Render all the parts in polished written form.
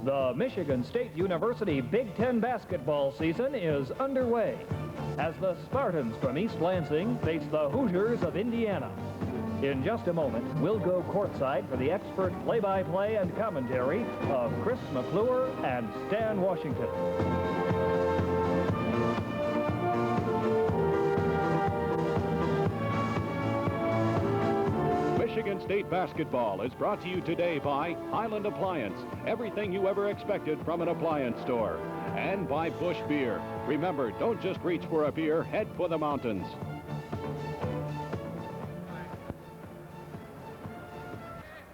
The Michigan State University Big Ten basketball season is underway as the Spartans from East Lansing face the Hoosiers of Indiana. In just a moment, we'll go courtside for the expert play-by-play and commentary of Chris McClure and Stan Washington. Michigan State basketball is brought to you today by Highland Appliance, everything you ever expected from an appliance store. And by Busch Beer. Remember, don't just reach for a beer, head for the mountains.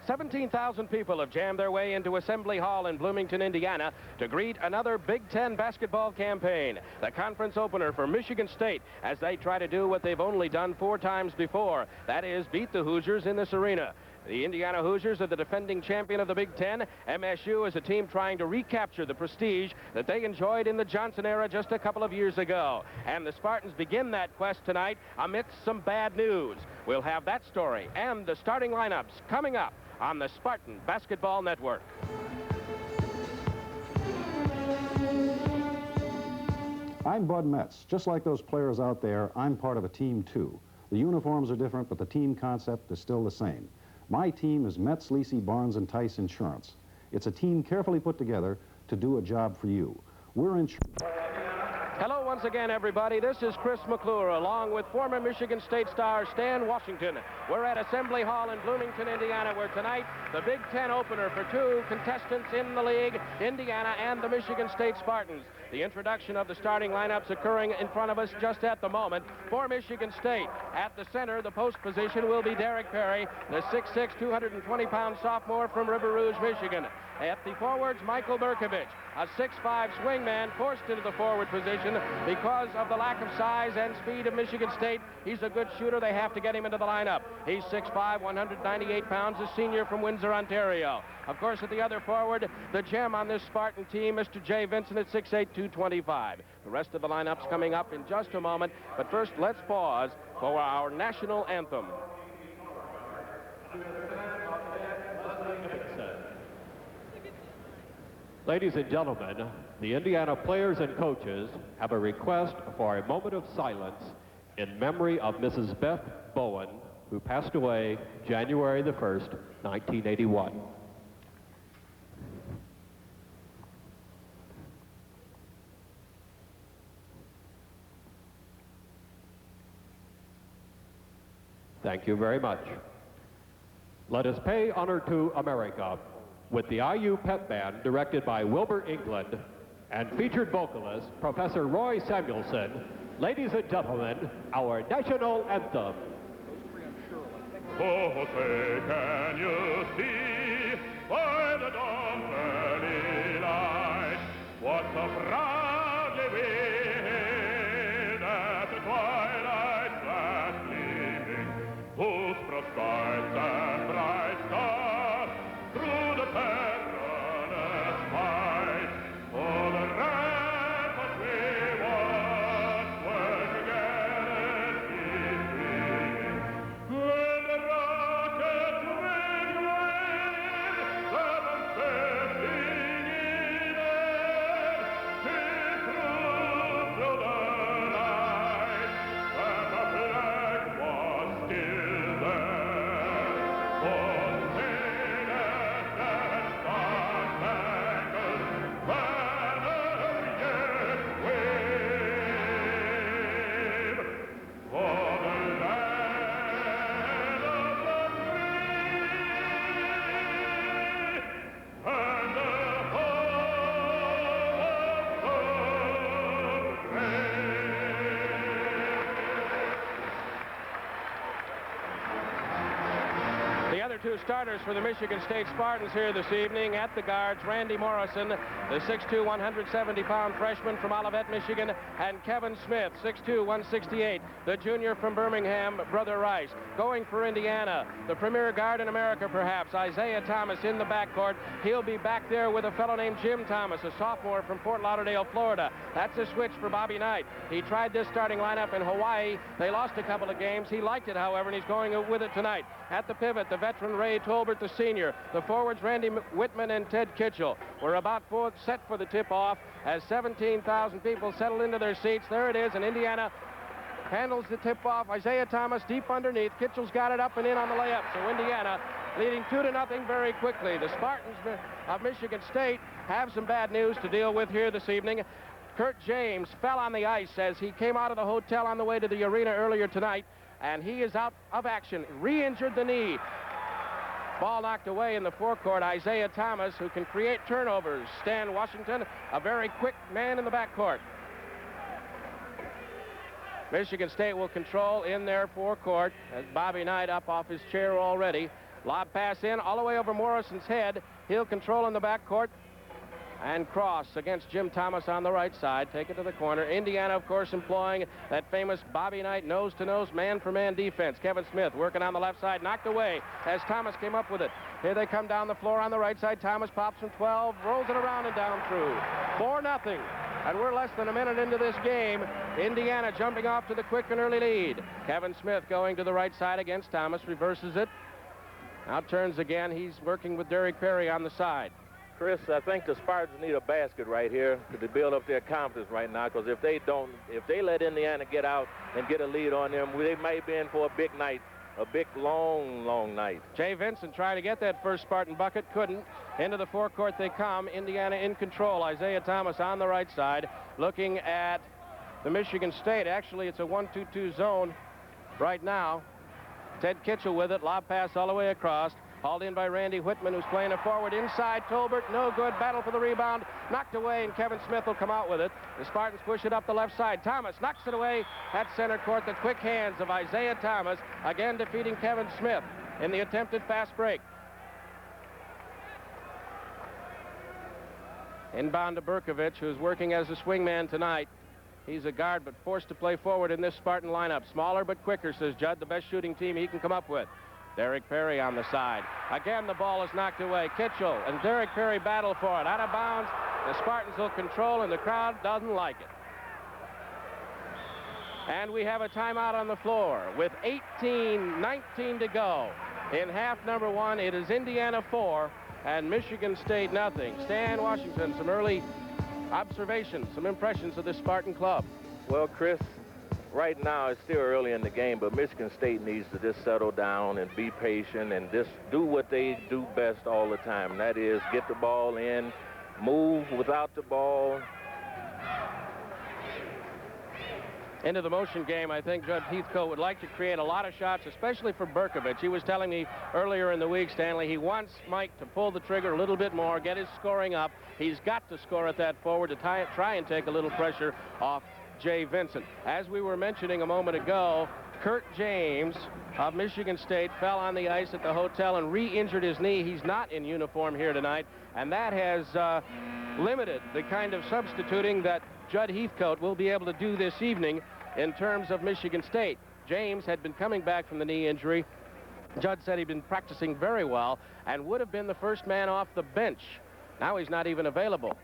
$17,000 people have jammed their way into Assembly Hall in Bloomington, Indiana to greet another Big Ten basketball campaign, the conference opener for Michigan State, as they try to do what they've only done 4 times before, that is, beat the Hoosiers in this arena. The Indiana Hoosiers are the defending champion of the Big Ten. MSU is a team trying to recapture the prestige that they enjoyed in the Johnson era just a couple of years ago. And the Spartans begin that quest tonight amidst some bad news. We'll have that story and the starting lineups coming up on the Spartan Basketball Network. I'm Bud Metz. Just like those players out there, I'm part of a team too. The uniforms are different, but the team concept is still the same. My team is Metz, Lisi, Barnes, and Tice Insurance. It's a team carefully put together to do a job for you. We're insured. Hello once again, everybody. This is Chris McClure, along with former Michigan State star Stan Washington. We're at Assembly Hall in Bloomington, Indiana, where tonight the Big Ten opener for 2 contestants in the league, Indiana and the Michigan State Spartans. The introduction of the starting lineups occurring in front of us just at the moment. For Michigan State, at the center, the post position will be Derek Perry, the 6'6", 220-pound sophomore from River Rouge, Michigan. At the forwards, Michael Berkovich, a 6'5" swingman forced into the forward position because of the lack of size and speed of Michigan State. He's a good shooter. They have to get him into the lineup. He's 6'5", 198 pounds, a senior from Windsor, Ontario. Of course, at the other forward, the gem on this Spartan team, Mr. Jay Vincent at 6'8", 225. The rest of the lineup's coming up in just a moment. But first, let's pause for our national anthem. Ladies and gentlemen, the Indiana players and coaches have a request for a moment of silence in memory of Mrs. Beth Bowen, who passed away January the 1st, 1981. Thank you very much. Let us pay honor to America with the IU Pep Band, directed by Wilbur England, and featured vocalist Professor Roy Samuelson. Ladies and gentlemen, our national anthem. Oh, say, can you see by the dawn's early light what so proudly we hailed at the twilight's last gleaming, whose proscribed and bright stars through the perilous fight, oh, the ramparts we once were together keeping. When the rockets ring, seven setting in air, till through the night, that the flag was still there. Oh, Two starters for the Michigan State Spartans here this evening. At the guards, Randy Morrison, the 6'2", 170-pound freshman from Olivet, Michigan, and Kevin Smith, 6'2", 168, the junior from Birmingham, Brother Rice. Going for Indiana, the premier guard in America, perhaps, Isiah Thomas in the backcourt. He'll be back there with a fellow named Jim Thomas, a sophomore from Fort Lauderdale, Florida. That's a switch for Bobby Knight. He tried this starting lineup in Hawaii. They lost a couple of games. He liked it, however, and he's going with it tonight. At the pivot, the veteran freshman Ray Tolbert, the senior. The forwards, Randy Whitman and Ted Kitchell. We're about set for the tip-off as 17,000 people settle into their seats. There it is, and Indiana handles the tip-off. Isiah Thomas deep underneath. Kitchell's got it up and in on the layup. So Indiana leading 2-0 very quickly. The Spartans of Michigan State have some bad news to deal with here this evening. Kurt James fell on the ice as he came out of the hotel on the way to the arena earlier tonight, and he is out of action. Re-injured the knee. Ball knocked away in the forecourt. Isiah Thomas, who can create turnovers. Stan Washington, a very quick man in the backcourt. Michigan State will control in their forecourt as Bobby Knight up off his chair already. Lob pass in all the way over Morrison's head. He'll control in the backcourt and cross against Jim Thomas on the right side. Take it to the corner. Indiana, of course, employing that famous Bobby Knight nose-to-nose, man-for-man defense. Kevin Smith working on the left side, knocked away as Thomas came up with it. Here they come down the floor on the right side. Thomas pops from 12, rolls it around and down through. 4-0. And we're less than a minute into this game. Indiana jumping off to the quick and early lead. Kevin Smith going to the right side against Thomas, reverses it. Now turns again. He's working with Derek Perry on the side. Chris, I think the Spartans need a basket right here to build up their confidence right now, because if they let Indiana get out and get a lead on them, they might be in for a big night, a big, long night. Jay Vincent trying to get that first Spartan bucket, couldn't. Into the forecourt they come. Indiana in control. Isiah Thomas on the right side, looking at the Michigan State. Actually, it's a 1-2-2 zone right now. Ted Kitchell with it. Lob pass all the way across. Hauled in by Randy Whitman, who's playing a forward inside. Tolbert, no good. Battle for the rebound. Knocked away, and Kevin Smith will come out with it. The Spartans push it up the left side. Thomas knocks it away at center court. The quick hands of Isiah Thomas, again defeating Kevin Smith in the attempted fast break. Inbound to Berkovich, who's working as a swingman tonight. He's a guard, but forced to play forward in this Spartan lineup. Smaller but quicker, says Judd, the best shooting team he can come up with. Derek Perry on the side. Again, the ball is knocked away. Kitchell and Derek Perry battle for it. Out of bounds. The Spartans will control, and the crowd doesn't like it. And we have a timeout on the floor with 18-19 to go. In half number one, it is Indiana 4 and Michigan State nothing. Stan Washington, some early observations, some impressions of this Spartan club. Well, Chris, right now it's still early in the game, but Michigan State needs to just settle down and be patient and just do what they do best all the time. And that is get the ball in, move without the ball. Into the motion game, I think Judd Heathcoate would like to create a lot of shots, especially for Berkovich. He was telling me earlier in the week, Stanley, he wants Mike to pull the trigger a little bit more, get his scoring up. He's got to score at that forward to try and take a little pressure off Jay Vincent. As we were mentioning a moment ago, Kurt James of Michigan State fell on the ice at the hotel and re-injured his knee. He's not in uniform here tonight, and that has limited the kind of substituting that Judd Heathcoate will be able to do this evening in terms of Michigan State. James had been coming back from the knee injury. Judd said he'd been practicing very well and would have been the first man off the bench. Now he's not even available.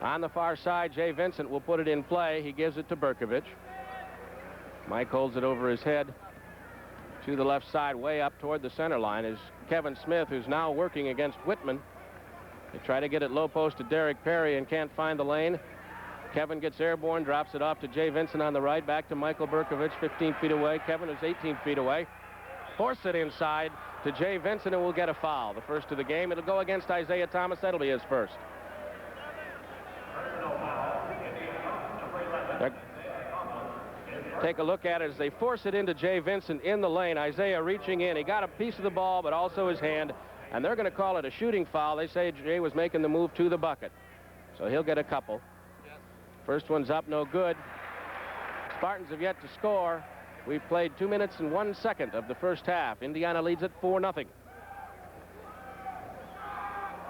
On the far side, Jay Vincent will put it in play. He gives it to Berkovich. Mike holds it over his head to the left side, way up toward the center line, is Kevin Smith, who's now working against Whitman. They try to get it low post to Derek Perry and can't find the lane. Kevin gets airborne, drops it off to Jay Vincent on the right, back to Michael Berkovich, 15 feet away. Kevin is 18 feet away. Force it inside to Jay Vincent, and will get a foul. The first of the game. It'll go against Isiah Thomas. That'll be his first. Take a look at it as they force it into Jay Vincent in the lane. Isiah reaching in. He got a piece of the ball, but also his hand. And they're going to call it a shooting foul. They say Jay was making the move to the bucket. So he'll get a couple. First one's up, no good. Spartans have yet to score. We've played 2 minutes and 1 second of the first half. Indiana leads it 4-0.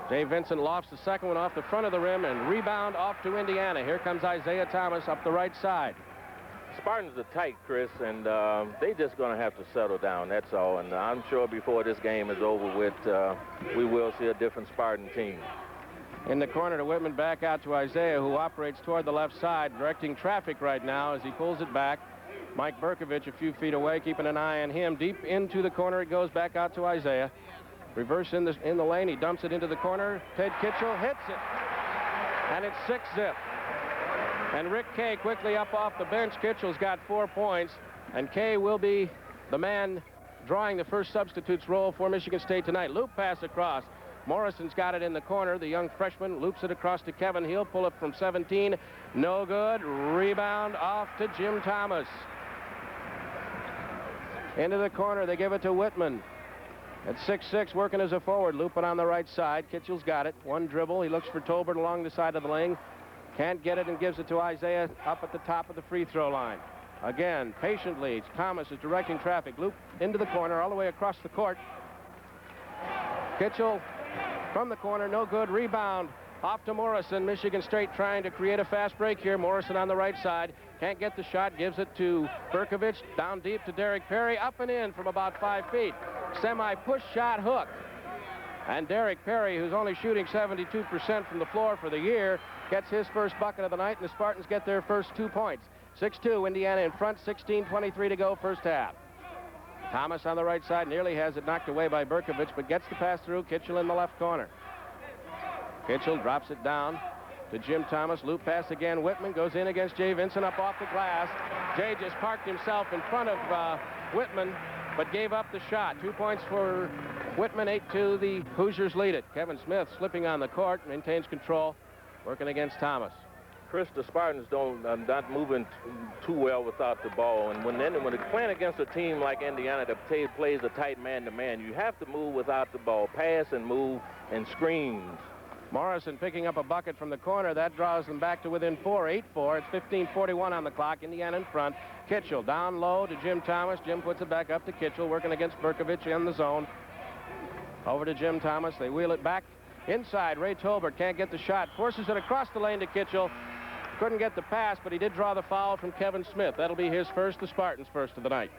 Jay Vincent lofts the second one off the front of the rim and rebound off to Indiana. Here comes Isiah Thomas up the right side. Spartans are tight, Chris, and they're just going to have to settle down, that's all. And I'm sure before this game is over with, we will see a different Spartan team. In the corner to Whitman, back out to Isiah, who operates toward the left side, directing traffic right now as he pulls it back. Mike Berkovich a few feet away, keeping an eye on him. Deep into the corner it goes, back out to Isiah. Reverse in the lane, he dumps it into the corner. Ted Kitchell hits it, and it's 6-zip. And Rick Kay quickly up off the bench. Kitchell's got 4 points, and Kay will be the man drawing the first substitute's role for Michigan State tonight. Loop pass across. Morrison's got it in the corner. The young freshman loops it across to Kevin. He'll pull it from 17. No good. Rebound off to Jim Thomas. Into the corner. They give it to Whitman. At 6'6", working as a forward. Looping on the right side. Kitchell's got it. One dribble. He looks for Tolbert along the side of the lane. Can't get it and gives it to Isiah up at the top of the free throw line. Again, patiently, Thomas is directing traffic. Loop into the corner, all the way across the court. Kitchell from the corner, no good. Rebound off to Morrison. Michigan State trying to create a fast break here. Morrison on the right side. Can't get the shot, gives it to Berkovich. Down deep to Derek Perry, up and in from about 5 feet. Semi-push shot hook. And Derek Perry, who's only shooting 72% from the floor for the year, gets his first bucket of the night, and the Spartans get their first 2 points. 6-2, Indiana in front, 16:23 to go, first half. Thomas on the right side nearly has it knocked away by Berkovich, but gets the pass through. Kitchell in the left corner. Kitchell drops it down to Jim Thomas. Loop pass again. Whitman goes in against Jay Vincent up off the glass. Jay just parked himself in front of Whitman, but gave up the shot. 2 points for Whitman, 8-2. The Hoosiers lead it. Kevin Smith slipping on the court, maintains control, working against Thomas. Chris, the Spartans not moving too well without the ball, and when they're playing against a team like Indiana that plays a tight man-to-man, you have to move without the ball, pass and move and screens. Morrison picking up a bucket from the corner. That draws them back to within 4, 8-4. It's 15:41 on the clock. Indiana in front. Kitchell down low to Jim Thomas. Jim puts it back up to Kitchell, working against Berkovich in the zone. Over to Jim Thomas. They wheel it back inside. Ray Tolbert can't get the shot. Forces it across the lane to Kitchell. Couldn't get the pass, but he did draw the foul from Kevin Smith. That'll be his first, the Spartans' first of the night.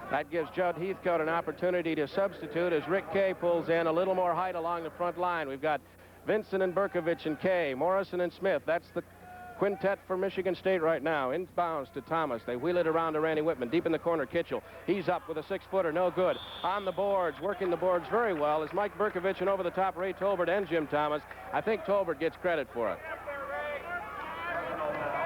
That gives Judd Heathcoate an opportunity to substitute as Rick Kay pulls in a little more height along the front line. We've got Vincent and Berkovich and Kay, Morrison and Smith. That's the quintet for Michigan State right now. Inbounds to Thomas. They wheel it around to Randy Whitman. Deep in the corner, Kitchell. He's up with a 6-footer, no good. On the boards, working the boards very well is Mike Berkovich, and over the top, Ray Tolbert and Jim Thomas. I think Tolbert gets credit for it.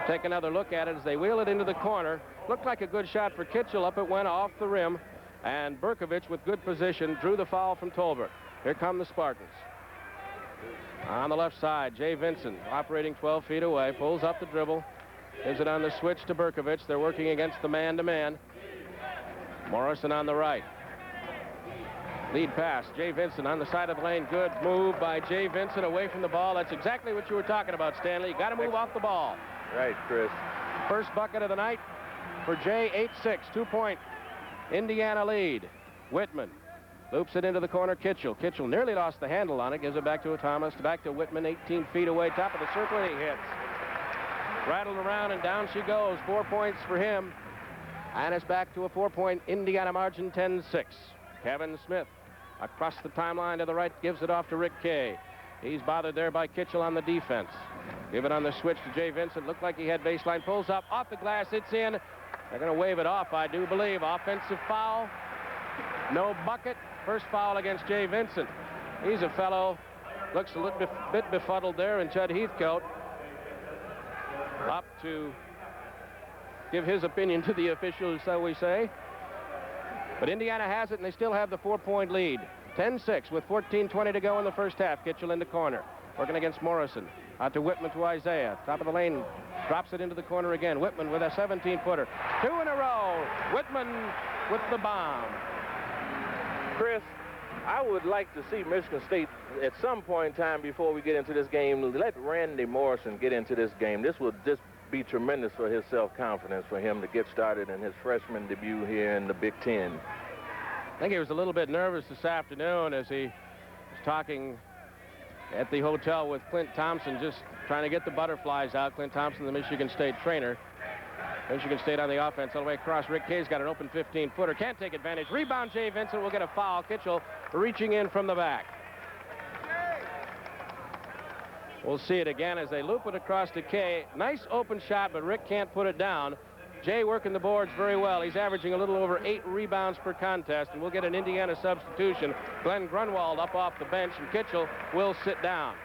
Take another look at it as they wheel it into the corner. Looked like a good shot for Kitchell. Up it went off the rim, and Berkovich with good position drew the foul from Tolbert. Here come the Spartans. On the left side, Jay Vincent operating 12 feet away, pulls up the dribble, gives it on the switch to Berkovich. They're working against the man-to-man. Morrison on the right. Lead pass, Jay Vincent on the side of the lane. Good move by Jay Vincent away from the ball. That's exactly what you were talking about, Stanley. You got to move off the ball. Right, Chris. First bucket of the night for Jay, 8-6, 2-point Indiana lead. Whitman loops it into the corner. Kitchell nearly lost the handle on it. Gives it back to Thomas, back to Whitman, 18 feet away, top of the circle, and he hits. Rattled around, and down she goes. 4 points for him. And it's back to a 4-point Indiana margin, 10-6. Kevin Smith across the timeline to the right, gives it off to Rick Kay. He's bothered there by Kitchell on the defense. Give it on the switch to Jay Vincent. Looked like he had baseline. Pulls up off the glass. It's in. They're going to wave it off, I do believe. Offensive foul. No bucket. First foul against Jay Vincent. He's a fellow, looks a little bit befuddled there, and Judd Heathcoate up to give his opinion to the officials, so we say. But Indiana has it, and they still have the 4-point lead. 10-6 with 14:20 to go in the first half. Kitchell in the corner, working against Morrison. Out to Whitman to Isiah. Top of the lane, drops it into the corner again. Whitman with a 17-footer. 2 in a row. Whitman with the bomb. Chris, I would like to see Michigan State at some point in time before we get into this game, let Randy Morrison get into this game. This will just be tremendous for his self-confidence for him to get started in his freshman debut here in the Big Ten. I think he was a little bit nervous this afternoon as he was talking at the hotel with Clint Thompson, just trying to get the butterflies out. Clint Thompson, the Michigan State trainer. Michigan State on the offense all the way across. Rick Kay's got an open 15-footer. Can't take advantage. Rebound, Jay Vincent will get a foul. Kitchell reaching in from the back. We'll see it again as they loop it across to Kay. Nice open shot, but Rick can't put it down. Jay working the boards very well. He's averaging a little over 8 rebounds per contest, and we'll get an Indiana substitution. Glenn Grunwald up off the bench, and Kitchell will sit down.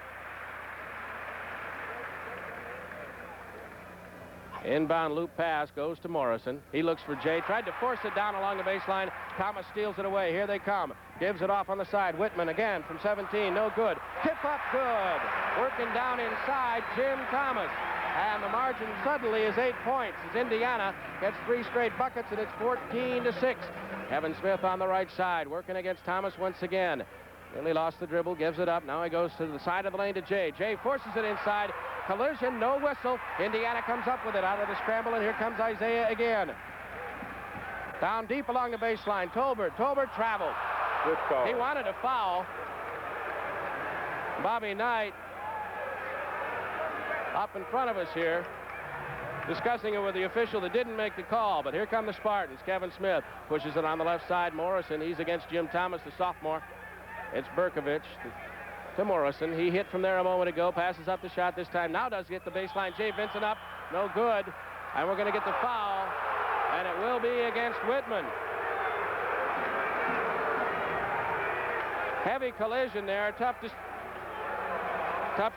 Inbound loop pass goes to Morrison. He looks for Jay. Tried to force it down along the baseline. Thomas steals it away. Here they come. Gives it off on the side. Whitman again from 17. No good. Tip up good. Working down inside, Jim Thomas. And the margin suddenly is 8 points as Indiana gets 3 straight buckets, and it's 14-6. Kevin Smith on the right side, working against Thomas once again. Nearly lost the dribble, gives it up. Now he goes to the side of the lane to Jay. Jay forces it inside. Collision, no whistle. Indiana comes up with it out of the scramble, and here comes Isiah again. Down deep along the baseline. Tolbert traveled. Good call. He wanted a foul. Bobby Knight up in front of us here, discussing it with the official that didn't make the call. But here come the Spartans. Kevin Smith pushes it on the left side. Morrison, he's against Jim Thomas, the sophomore. It's Berkovich to Morrison. He hit from there a moment ago, passes up the shot this time. Now does get the baseline. Jay Vincent up, no good. And we're going to get the foul, and it will be against Whitman. Heavy collision there. Tough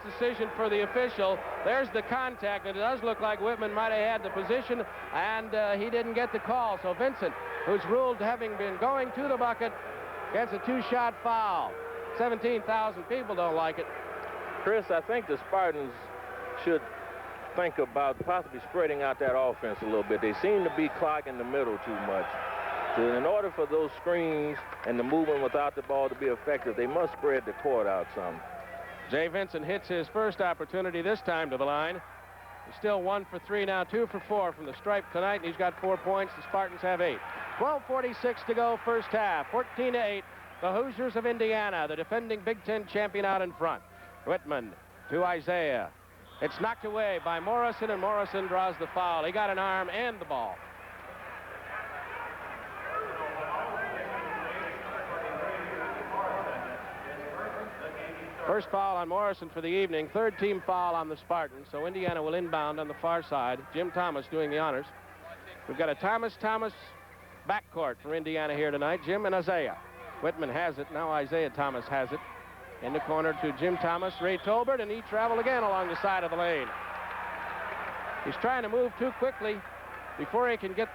decision for the official. There's the contact, and it does look like Whitman might have had the position, and he didn't get the call. So Vincent, who's ruled having been going to the bucket, gets a 2-shot foul. 17,000 people don't like it. Chris, I think the Spartans should think about possibly spreading out that offense a little bit. They seem to be clogging the middle too much. So in order for those screens and the movement without the ball to be effective, they must spread the court out some. Jay Vincent hits his first opportunity this time to the line. He's still 1 for 3 now, 2 for 4 from the stripe tonight, and he's got 4 points. The Spartans have 8. 12:46 to go, first half. 14-8. The Hoosiers of Indiana, the defending Big Ten champion, out in front. Whitman to Isiah. It's knocked away by Morrison, and Morrison draws the foul. He got an arm and the ball. First foul on Morrison for the evening. Third team foul on the Spartans. So Indiana will inbound on the far side. Jim Thomas doing the honors. We've got a Thomas backcourt for Indiana here tonight. Jim and Isiah. Whitman has it. Now Isiah Thomas has it. In the corner to Jim Thomas, Ray Tolbert, and he traveled again along the side of the lane. He's trying to move too quickly before he can get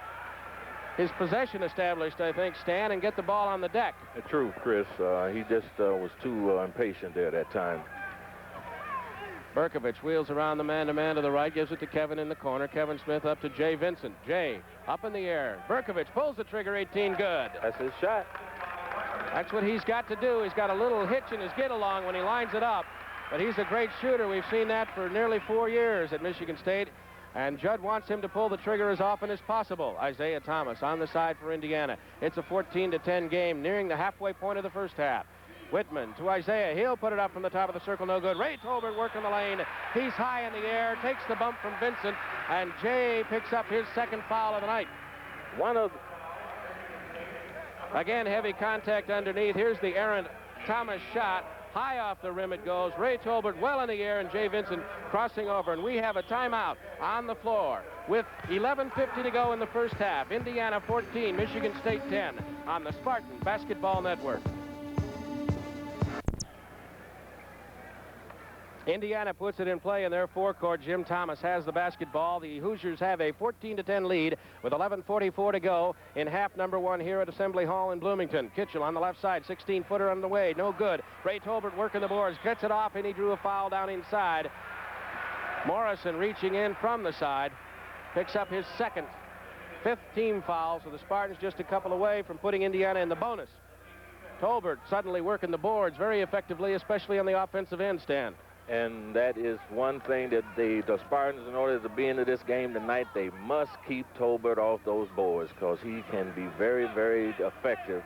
his possession established, I think, Stan, and get the ball on the deck. True, Chris. He just was too impatient there that time. Berkovich wheels around the man-to-man to the right, gives it to Kevin in the corner. Kevin Smith up to Jay Vincent. Jay up in the air. Berkovich pulls the trigger, 18, good. That's his shot. That's what he's got to do. He's got a little hitch in his get-along when he lines it up. But he's a great shooter. We've seen that for nearly 4 years at Michigan State. And Judd wants him to pull the trigger as often as possible. Isiah Thomas on the side for Indiana. It's a 14-10 game, nearing the halfway point of the first half. Whitman to Isiah. He'll put it up from the top of the circle. No good. Ray Tolbert working the lane. He's high in the air. Takes the bump from Vincent. And Jay picks up his second foul of the night. Again, heavy contact underneath. Here's the errant Thomas shot. High off the rim it goes. Ray Tolbert well in the air, and Jay Vincent crossing over. And we have a timeout on the floor with 11:50 to go in the first half. Indiana 14, Michigan State 10 on the Spartan Basketball Network. Indiana puts it in play in their forecourt. Jim Thomas has the basketball. The Hoosiers have a 14-10 lead with 11:44 to go in half number 1 here at Assembly Hall in Bloomington. Kitchell on the left side, 16-footer on the way, no good. Ray Tolbert working the boards, gets it off, and he drew a foul down inside. Morrison reaching in from the side, picks up his fifth team foul, so the Spartans just a couple away from putting Indiana in the bonus. Tolbert suddenly working the boards very effectively, especially on the offensive end, Stan. And that is one thing that the Spartans, in order to be into this game tonight, they must keep Tolbert off those boards because he can be very, very effective.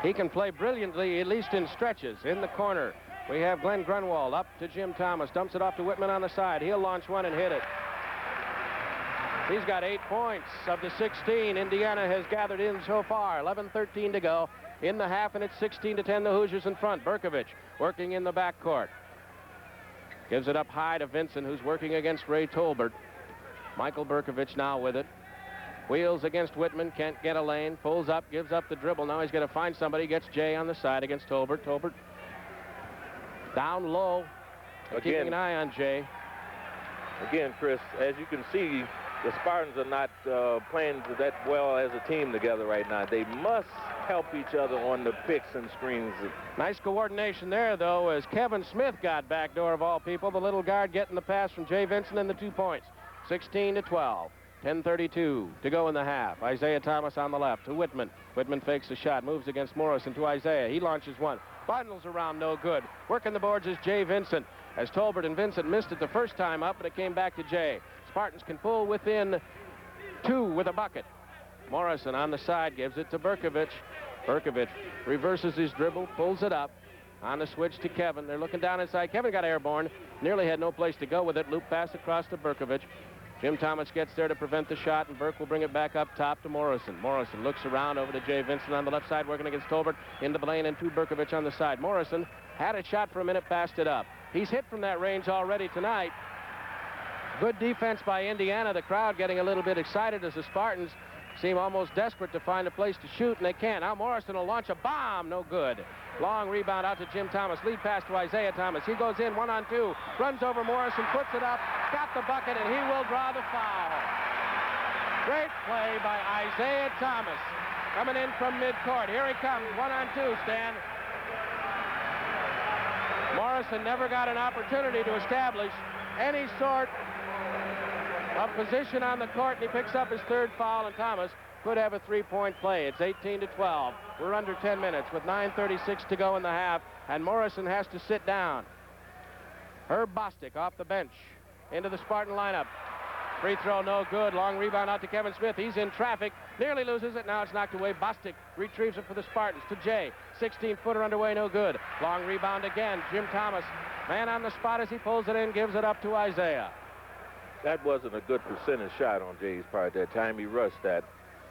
He can play brilliantly, at least in stretches. In the corner, we have Glenn Grunwald up to Jim Thomas. Dumps it off to Whitman on the side. He'll launch one and hit it. He's got 8 points of the 16 Indiana has gathered in so far. 11:13 to go in the half, and it's 16-10, the Hoosiers in front. Berkovich working in the backcourt. Gives it up high to Vincent, who's working against Ray Tolbert. Michael Berkovich now with it. Wheels against Whitman, can't get a lane, pulls up, gives up the dribble. Now he's going to find somebody, gets Jay on the side against Tolbert. Tolbert down low, keeping an eye on Jay. Again, Chris, as you can see, the Spartans are not playing that well as a team together right now. They must help each other on the picks and screens. Nice coordination there, though, as Kevin Smith got backdoor of all people. The little guard getting the pass from Jay Vincent and the 2 points. 16-12. 10:32 to go in the half. Isiah Thomas on the left to Whitman. Whitman fakes a shot, moves against Morrison to Isiah. He launches one, bundles around, no good. Working the boards is Jay Vincent, as Tolbert and Vincent missed it the first time up, but it came back to Jay. Spartans can pull within 2 with a bucket. Morrison on the side gives it to Berkovich. Berkovich reverses his dribble, pulls it up. On the switch to Kevin. They're looking down inside. Kevin got airborne, nearly had no place to go with it. Loop pass across to Berkovich. Jim Thomas gets there to prevent the shot, and Burke will bring it back up top to Morrison. Morrison looks around over to Jay Vincent on the left side, working against Tolbert. Into the lane, and to Berkovich on the side. Morrison had a shot for a minute, passed it up. He's hit from that range already tonight. Good defense by Indiana. The crowd getting a little bit excited as the Spartans seem almost desperate to find a place to shoot, and they can't. Now Morrison will launch a bomb. No good. Long rebound out to Jim Thomas. Lead pass to Isiah Thomas. He goes in 1-on-2. Runs over Morrison, puts it up, got the bucket, and he will draw the foul. Great play by Isiah Thomas. Coming in from midcourt. Here he comes. 1-on-2, Stan. Morrison never got an opportunity to establish any sort of position on the court, and he picks up his 3rd foul, and Thomas could have a 3-point play. It's 18-12. We're under 10 minutes with 9:36 to go in the half, and Morrison has to sit down. Herb Bostic off the bench into the Spartan lineup. Free throw, no good. Long rebound out to Kevin Smith. He's in traffic, nearly loses it. Now it's knocked away. Bostic retrieves it for the Spartans to Jay. 16-footer underway, no good. Long rebound again. Jim Thomas, man on the spot as he pulls it in, gives it up to Isiah. That wasn't a good percentage shot on Jay's part that time. He rushed that.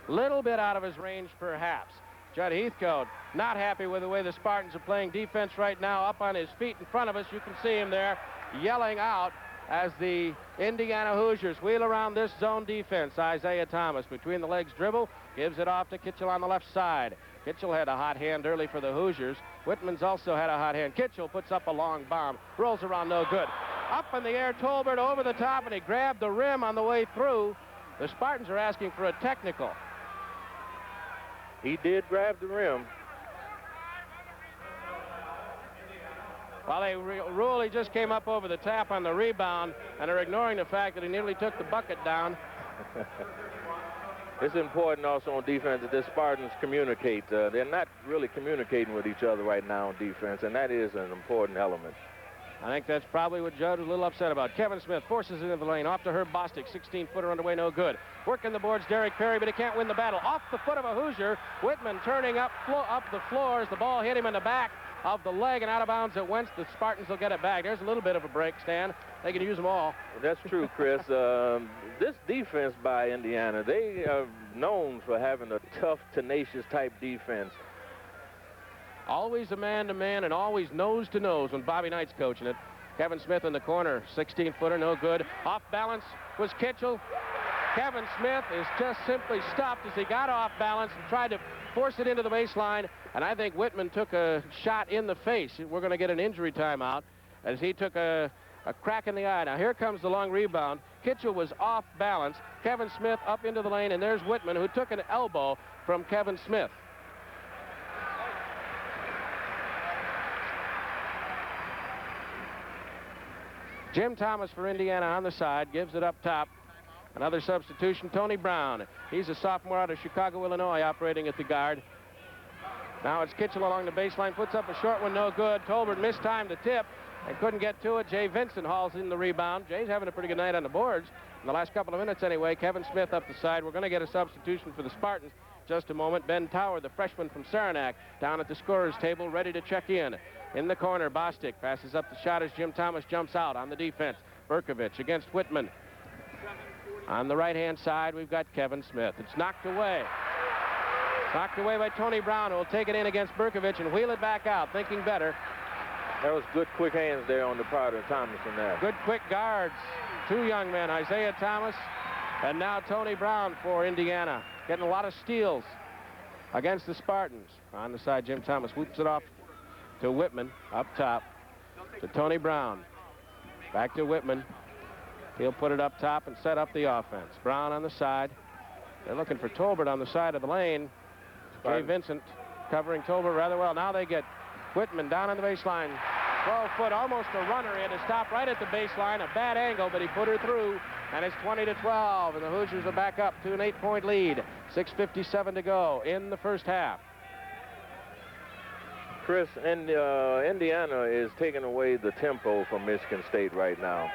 Little bit out of his range, perhaps. Judd Heathcoate not happy with the way the Spartans are playing defense right now. Up on his feet in front of us, you can see him there yelling out as the Indiana Hoosiers wheel around this zone defense. Isiah Thomas between the legs dribble, gives it off to Kitchell on the left side. Kitchell had a hot hand early for the Hoosiers. Whitman's also had a hot hand. Kitchell puts up a long bomb, rolls around, no good. Up in the air, Tolbert over the top, and he grabbed the rim on the way through. The Spartans are asking for a technical. He did grab the rim. Well, they rule he just came up over the tap on the rebound, and are ignoring the fact that he nearly took the bucket down. It's important also on defense that the Spartans communicate. They're not really communicating with each other right now on defense, and that is an important element. I think that's probably what Judd was a little upset about. Kevin Smith forces it into the lane. Off to Herb Bostic. 16-footer underway, no good. Working the boards, Derek Perry, but he can't win the battle. Off the foot of a Hoosier. Whitman turning up the floor as the ball hit him in the back of the leg, and out of bounds it went. The Spartans will get it back. There's a little bit of a break, Stan. They can use them all. That's true, Chris. This defense by Indiana, they are known for having a tough, tenacious type defense. Always a man-to-man and always nose-to-nose when Bobby Knight's coaching it. Kevin Smith in the corner, 16-footer, no good. Off balance was Kitchell. Kevin Smith is just simply stopped as he got off balance and tried to force it into the baseline. And I think Whitman took a shot in the face. We're going to get an injury timeout as he took a crack in the eye. Now here comes the long rebound. Kitchell was off balance. Kevin Smith up into the lane, and there's Whitman, who took an elbow from Kevin Smith. Jim Thomas for Indiana on the side, gives it up top. Another substitution, Tony Brown. He's a sophomore out of Chicago, Illinois, operating at the guard. Now it's Kitchell along the baseline, puts up a short one, no good. Tolbert mistimed the tip and couldn't get to it. Jay Vincent hauls in the rebound. Jay's having a pretty good night on the boards. In the last couple of minutes anyway, Kevin Smith up the side. We're going to get a substitution for the Spartans. Just a moment. Ben Tower, the freshman from Saranac, down at the scorer's table, ready to check in. In the corner, Bostic passes up the shot as Jim Thomas jumps out on the defense. Berkovich against Whitman. On the right-hand side, we've got Kevin Smith. It's knocked away. Knocked away by Tony Brown, who will take it in against Berkovich and wheel it back out, thinking better. That was good quick hands there on the part of Thomas in there. Good quick guards. Two young men, Isiah Thomas and now Tony Brown for Indiana. Getting a lot of steals against the Spartans. On the side, Jim Thomas whoops it off to Whitman up top to Tony Brown. Back to Whitman. He'll put it up top and set up the offense. Brown on the side. They're looking for Tolbert on the side of the lane. Jay Vincent covering Tolbert rather well. Now they get Whitman down on the baseline. 12-foot, almost a runner. He had to stop right at the baseline. A bad angle, but he put her through. And it's 20-12, and the Hoosiers are back up to an 8-point lead. 6:57 to go in the first half. Chris, and Indiana is taking away the tempo from Michigan State right now.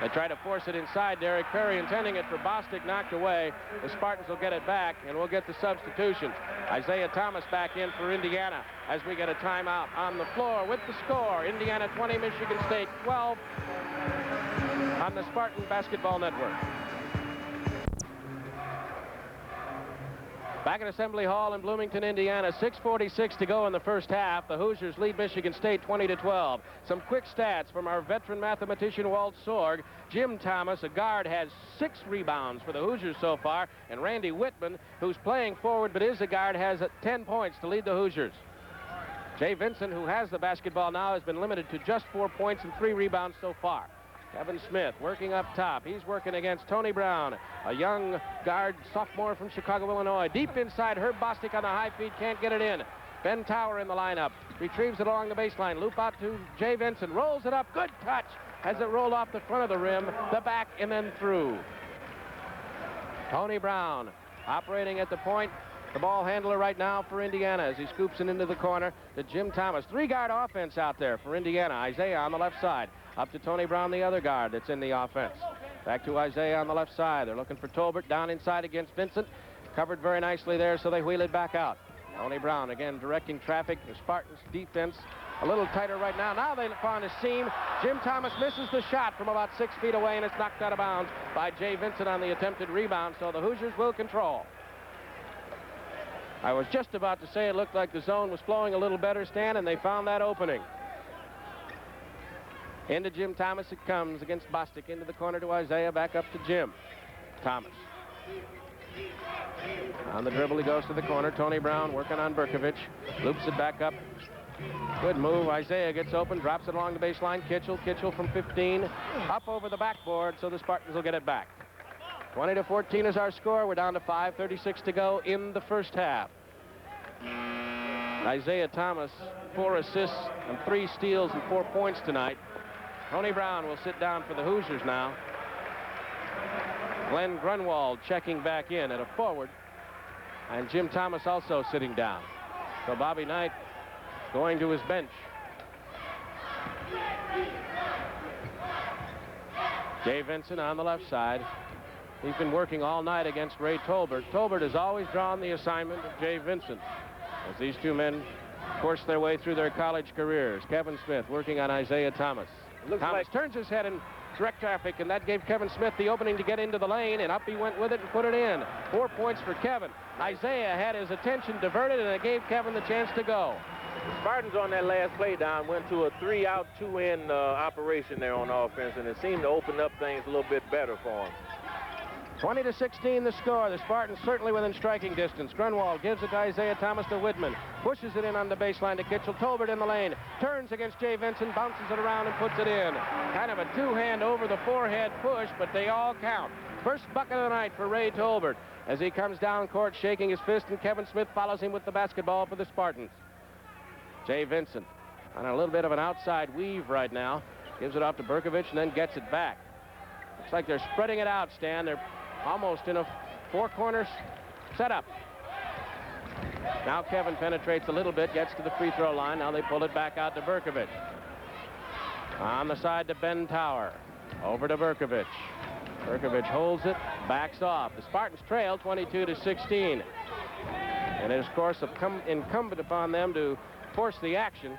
They try to force it inside. Derek Perry intending it for Bostic, knocked away. The Spartans will get it back, and we'll get the substitutions. Isiah Thomas back in for Indiana as we get a timeout on the floor with the score. Indiana 20, Michigan State 12 on the Spartan Basketball Network. Back at Assembly Hall in Bloomington, Indiana, 6:46 to go in the first half. The Hoosiers lead Michigan State 20-12. Some quick stats from our veteran mathematician Walt Sorg. Jim Thomas, a guard, has 6 rebounds for the Hoosiers so far. And Randy Whitman, who's playing forward but is a guard, has 10 points to lead the Hoosiers. Jay Vincent, who has the basketball now, has been limited to just 4 points and 3 rebounds so far. Kevin Smith working up top. He's working against Tony Brown, a young guard, sophomore from Chicago, Illinois. Deep inside, Herb Bostic on the high feed, can't get it in. Ben Tower in the lineup. Retrieves it along the baseline. Loop out to Jay Vincent. Rolls it up. Good touch. Has it rolled off the front of the rim, the back, and then through. Tony Brown operating at the point. The ball handler right now for Indiana as he scoops it into the corner to Jim Thomas. 3-guard offense out there for Indiana. Isiah on the left side. Up to Tony Brown, the other guard that's in the offense. Back to Isiah on the left side. They're looking for Tolbert down inside against Vincent. Covered very nicely there, so they wheel it back out. Tony Brown again directing traffic. The Spartans defense a little tighter right now. Now they found a seam. Jim Thomas misses the shot from about 6 feet away, and it's knocked out of bounds by Jay Vincent on the attempted rebound, so the Hoosiers will control. I was just about to say it looked like the zone was flowing a little better, Stan, and they found that opening. Into Jim Thomas it comes against Bostic. Into the corner to Isiah. Back up to Jim Thomas. On the dribble he goes to the corner. Tony Brown working on Berkovich. Loops it back up. Good move. Isiah gets open. Drops it along the baseline. Kitchell from 15. Up over the backboard, so the Spartans will get it back. 20-14 is our score. We're down to 5:36 to go in the first half. Isiah Thomas, 4 assists and 3 steals and 4 points tonight. Tony Brown will sit down for the Hoosiers now. Glenn Grunwald checking back in at a forward. And Jim Thomas also sitting down. So Bobby Knight going to his bench. Jay Vincent on the left side. He's been working all night against Ray Tolbert. Tolbert has always drawn the assignment of Jay Vincent as these two men course their way through their college careers. Kevin Smith working on Isiah Thomas. Thomas turns his head in direct traffic, and that gave Kevin Smith the opening to get into the lane, and up he went with it and put it in. 4 points for Kevin. Isiah had his attention diverted, and it gave Kevin the chance to go. The Spartans on that last play down went to a 3-out, 2-in operation there on offense, and it seemed to open up things a little bit better for them. 20-16 the score. The Spartans certainly within striking distance. Grunwald gives it to Isiah Thomas to Whitman. Pushes it in on the baseline to Kitchell. Tolbert in the lane. Turns against Jay Vincent. Bounces it around and puts it in. Kind of a 2-hand over the forehead push, but they all count. First bucket of the night for Ray Tolbert as he comes down court shaking his fist, and Kevin Smith follows him with the basketball for the Spartans. Jay Vincent on a little bit of an outside weave right now. Gives it off to Berkovich and then gets it back. Looks like they're spreading it out, Stan. They're almost in a 4-corner setup. Now Kevin penetrates a little bit, gets to the free throw line. Now they pull it back out to Berkovich. On the side to Ben Tower. Over to Berkovich. Berkovich holds it, backs off. The Spartans trail 22-16. And it is, of course, incumbent upon them to force the action.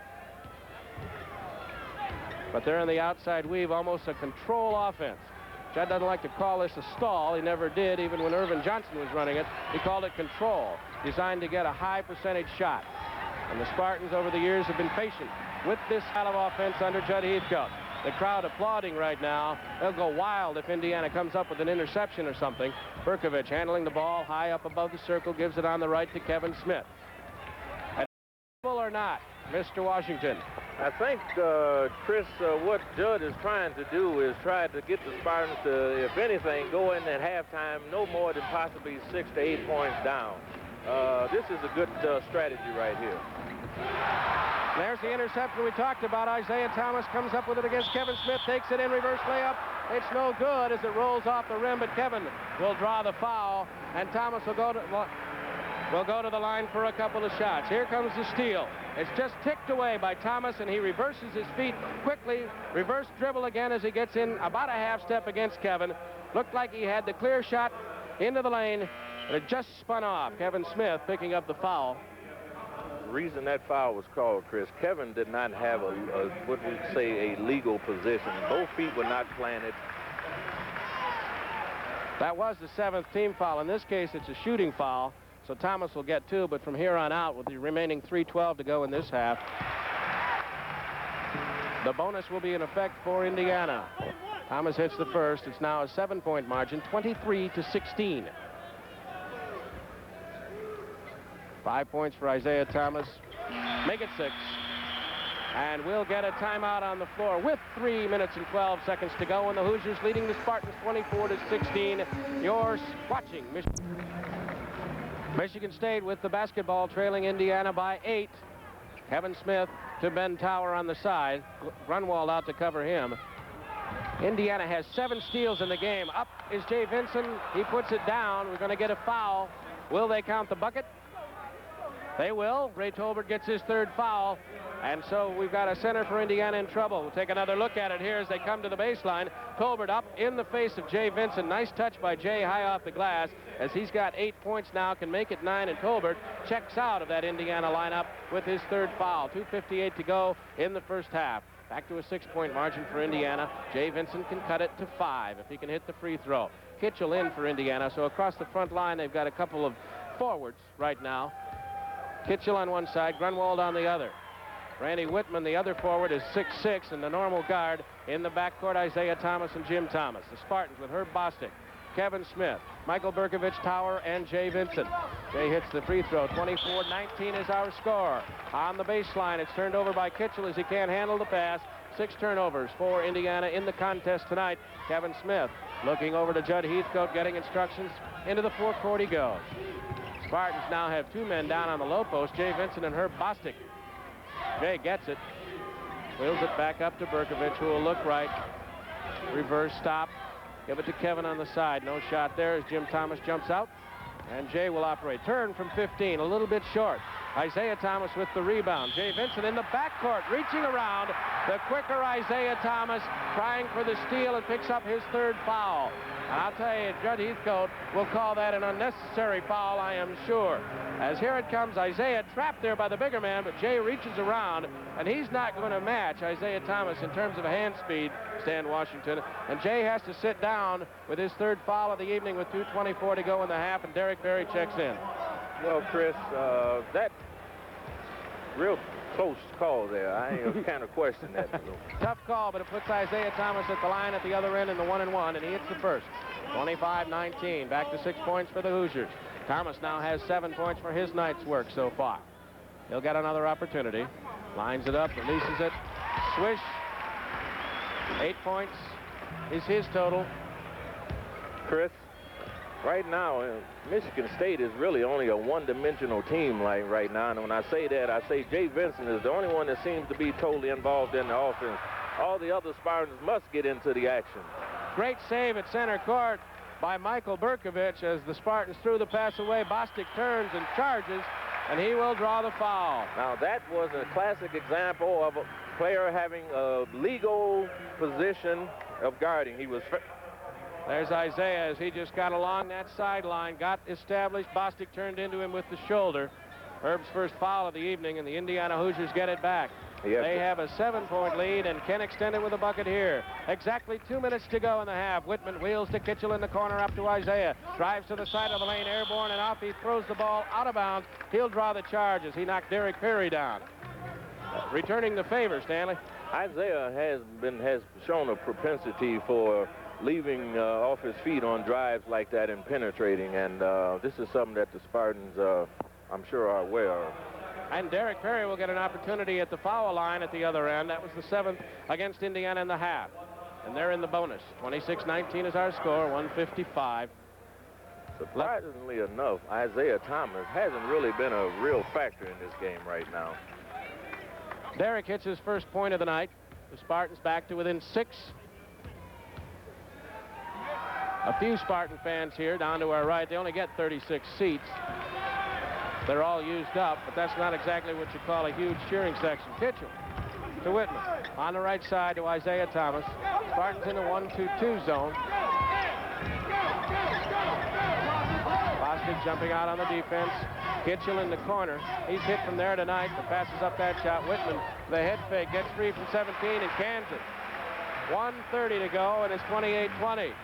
But they're in the outside weave, almost a control offense. Judd doesn't like to call this a stall. He never did, even when Irvin Johnson was running it. He called it control, designed to get a high percentage shot. And the Spartans over the years have been patient with this style of offense under Judd Heathcoate. The crowd applauding right now. They'll go wild if Indiana comes up with an interception or something. Berkovich handling the ball high up above the circle, gives it on the right to Kevin Smith. Or not, Mr. Washington? I think, Chris, what Judd is trying to do is try to get the Spartans to, if anything, go in at halftime no more than possibly 6 to 8 points down. This is a good strategy right here. There's the interception we talked about. Isiah Thomas comes up with it against Kevin Smith, takes it in, reverse layup. It's no good as it rolls off the rim, but Kevin will draw the foul, and Thomas will go to the line for a couple of shots. Here comes the steal. It's just ticked away by Thomas, and he reverses his feet quickly. Reverse dribble again as he gets in about a half step against Kevin. Looked like he had the clear shot into the lane, but it just spun off. Kevin Smith picking up the foul. The reason that foul was called, Chris, Kevin did not have what we say a legal position. Both feet were not planted. That was the 7th team foul. In this case, it's a shooting foul, so Thomas will get 2, but from here on out, with the remaining 3:12 to go in this half, the bonus will be in effect for Indiana. Thomas hits the first. It's now a 7-point margin, 23-16. 5 points for Isiah Thomas. Make it 6. And we'll get a timeout on the floor with 3 minutes and 12 seconds to go, and the Hoosiers leading the Spartans 24-16. You're watching Michigan State with the basketball, trailing Indiana by 8. Kevin Smith to Ben Tower on the side. Grunwald out to cover him. Indiana has 7 steals in the game. Up is Jay Vinson. He puts it down. We're going to get a foul. Will they count the bucket? They will. Ray Tolbert gets his 3rd foul. And so we've got a center for Indiana in trouble. We'll take another look at it here as they come to the baseline. Tolbert up in the face of Jay Vinson. Nice touch by Jay high off the glass as he's got 8 points now, can make it 9, and Tolbert checks out of that Indiana lineup with his 3rd foul. 2:58 to go in the first half. Back to a 6-point margin for Indiana. Jay Vinson can cut it to 5 if he can hit the free throw. Kitchell in for Indiana. So across the front line, they've got a couple of forwards right now. Kitchell on one side, Grunwald on the other. Randy Whitman, the other forward, is 6'6", and the normal guard in the backcourt, Isiah Thomas and Jim Thomas. The Spartans with Herb Bostic, Kevin Smith, Michael Berkovich, Tower, and Jay Vincent. Jay hits the free throw. 24-19 is our score. On the baseline, it's turned over by Kitchell as he can't handle the pass. 6 turnovers for Indiana in the contest tonight. Kevin Smith looking over to Judd Heathcoate, getting instructions. Into the forecourt he goes. Spartans now have 2 men down on the low post, Jay Vincent and Herb Bostic. Jay gets it, wheels it back up to Berkovich, who will look right. Reverse stop, give it to Kevin on the side. No shot there as Jim Thomas jumps out, and Jay will operate. Turn from 15, a little bit short. Isiah Thomas with the rebound. Jay Vincent in the backcourt, reaching around. The quicker Isiah Thomas trying for the steal and picks up his 3rd foul. And I'll tell you, Judd Heathcoate will call that an unnecessary foul, I am sure. As here it comes, Isiah trapped there by the bigger man, but Jay reaches around, and he's not going to match Isiah Thomas in terms of hand speed, Stan Washington. And Jay has to sit down with his 3rd foul of the evening with 2:24 to go in the half, and Derek Berry checks in. Well, Chris, that real close call there. I kind of question that. Tough call, but it puts Isiah Thomas at the line at the other end in the 1-and-1, and he hits the first. 25-19, back to 6 points for the Hoosiers. Thomas now has 7 points for his night's work so far. He'll get another opportunity. Lines it up, releases it. Swish. 8 points is his total. Chris, right now, Michigan State is really only a one-dimensional team like right now. And when I say that, I say Jay Vincent is the only one that seems to be totally involved in the offense. All the other Spartans must get into the action. Great save at center court by Michael Berkovich as the Spartans threw the pass away. Bostic turns and charges, and he will draw the foul. Now, that was a classic example of a player having a legal position of guarding. He was... There's Isiah as he just got along that sideline, got established. Bostic turned into him with the shoulder. Herb's first foul of the evening, and the Indiana Hoosiers get it back. They have a 7-point lead and can extend it with a bucket here. Exactly 2 minutes to go in the half. Whitman wheels to Kitchell in the corner up to Isiah. Drives to the side of the lane, airborne and off. He throws the ball out of bounds. He'll draw the charge as he knocked Derek Perry down. returning the favor, Stanley. Isiah has shown a propensity for leaving off his feet on drives like that and penetrating, and this is something that the Spartans, I'm sure, are aware of. And Derek Perry will get an opportunity at the foul line at the other end. That was the 7th against Indiana in the half. And they're in the bonus. 26-19 is our score, 155. Surprisingly enough, Isiah Thomas hasn't really been a real factor in this game right now. Derek hits his first point of the night. The Spartans back to within 6. A few Spartan fans here down to our right. They only get 36 seats. They're all used up, but that's not exactly what you call a huge cheering section. Kitchell to Whitman. On the right side to Isiah Thomas. Spartans in the 1-2-2 zone. Bostic jumping out on the defense. Kitchell in the corner. He's hit from there tonight, but passes up that shot. Whitman, the head fake, gets free from 17 and cans it. 1:30 to go, and it's 28-20.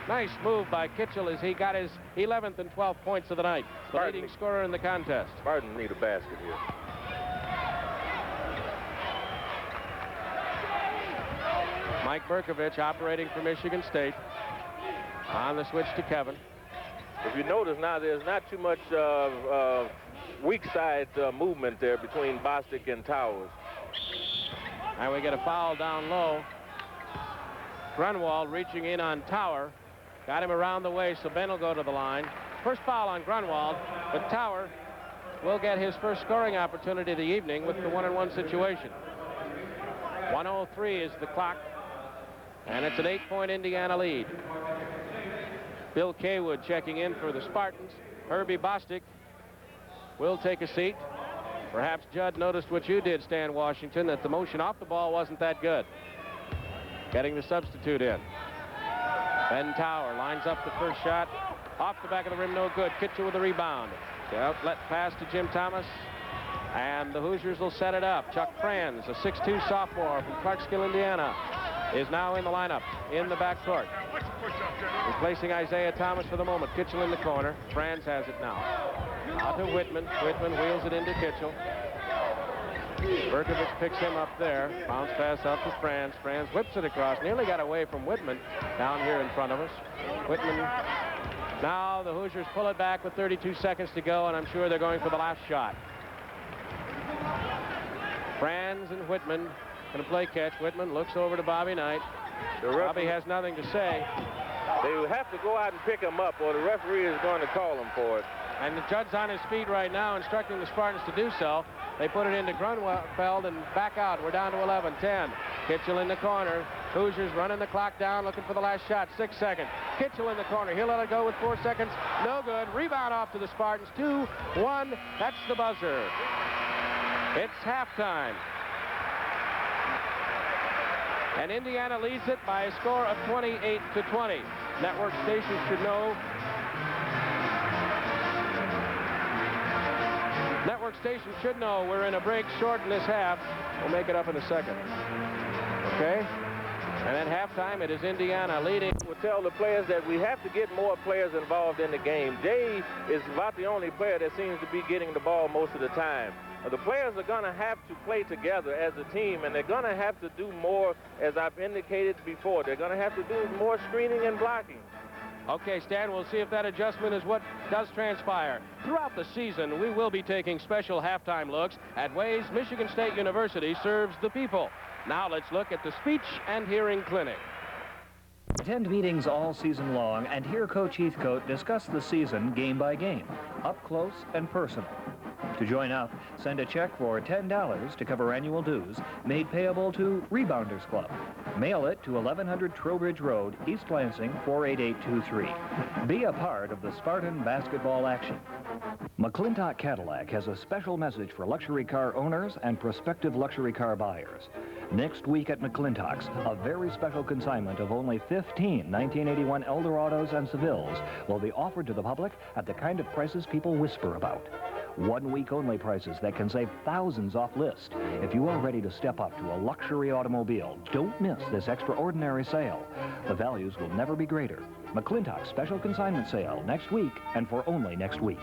Nice move by Kitchell as he got his 11th and 12th points of the night. The leading scorer in the contest. Spartans need a basket here. Mike Berkovich operating for Michigan State. On the switch to Kevin. If you notice now, there's not too much weak side movement there between Bostic and Towers. And we get a foul down low. Grunwald reaching in on Tower. Got him around the way, so Ben will go to the line. First foul on Grunwald, but Tower will get his first scoring opportunity of the evening with the 1-on-1 situation. 1:03 is the clock, and it's an 8-point Indiana lead. Bill Kaywood checking in for the Spartans. Herbie Bostic will take a seat. Perhaps Judd noticed what you did, Stan Washington, that the motion off the ball wasn't that good. Getting the substitute in. Ben Tower lines up the first shot. Off the back of the rim, no good. Kitchell with the rebound. The outlet pass to Jim Thomas. And the Hoosiers will set it up. Chuck Franz, a 6'2 sophomore from Clarksville, Indiana, is now in the lineup in the backcourt. Replacing Isiah Thomas for the moment. Kitchell in the corner. Franz has it now. Out to Whitman. Whitman wheels it into Kitchell. Berkovich picks him up there. Bounce pass up to Franz. Franz whips it across. Nearly got away from Whitman down here in front of us. Whitman. Now the Hoosiers pull it back with 32 seconds to go, and I'm sure they're going for the last shot. Franz and Whitman going to play catch. Whitman looks over to Bobby Knight. Bobby has nothing to say. They will have to go out and pick him up, or the referee is going to call him for it. And the Judd's on his feet right now, instructing the Spartans to do so. They put it into Grunfeld and back out. We're down to 11-10. Kitchell in the corner. Hoosiers running the clock down, looking for the last shot. 6 seconds. Kitchell in the corner. He'll let it go with 4 seconds. No good. Rebound off to the Spartans. 2-1. That's the buzzer. It's halftime. And Indiana leads it by a score of 28-20. Network stations should know. Network stations should know we're in a break short in this half. We'll make it up in a second. Okay? And at halftime, it is Indiana leading. We'll tell the players that we have to get more players involved in the game. Jay is about the only player that seems to be getting the ball most of the time. The players are going to have to play together as a team, and they're going to have to do more, as I've indicated before. They're going to have to do more screening and blocking. Okay, Stan, we'll see if that adjustment is what does transpire. Throughout the season, we will be taking special halftime looks at ways Michigan State University serves the people. Now let's look at the Speech and Hearing Clinic. Attend meetings all season long and hear Coach Heathcoate discuss the season game by game, up close and personal. To join up, send a check for $10 to cover annual dues, made payable to Rebounders Club. Mail it to 1100 Trowbridge Road, East Lansing, 48823. Be a part of the Spartan basketball action. McClintock Cadillac has a special message for luxury car owners and prospective luxury car buyers. Next week at McClintock's, a very special consignment of only 15 1981 Eldorados and Sevilles will be offered to the public at the kind of prices people whisper about. 1 week only prices that can save thousands off list. If you are ready to step up to a luxury automobile, don't miss this extraordinary sale. The values will never be greater. McClintock's special consignment sale next week and for only next week.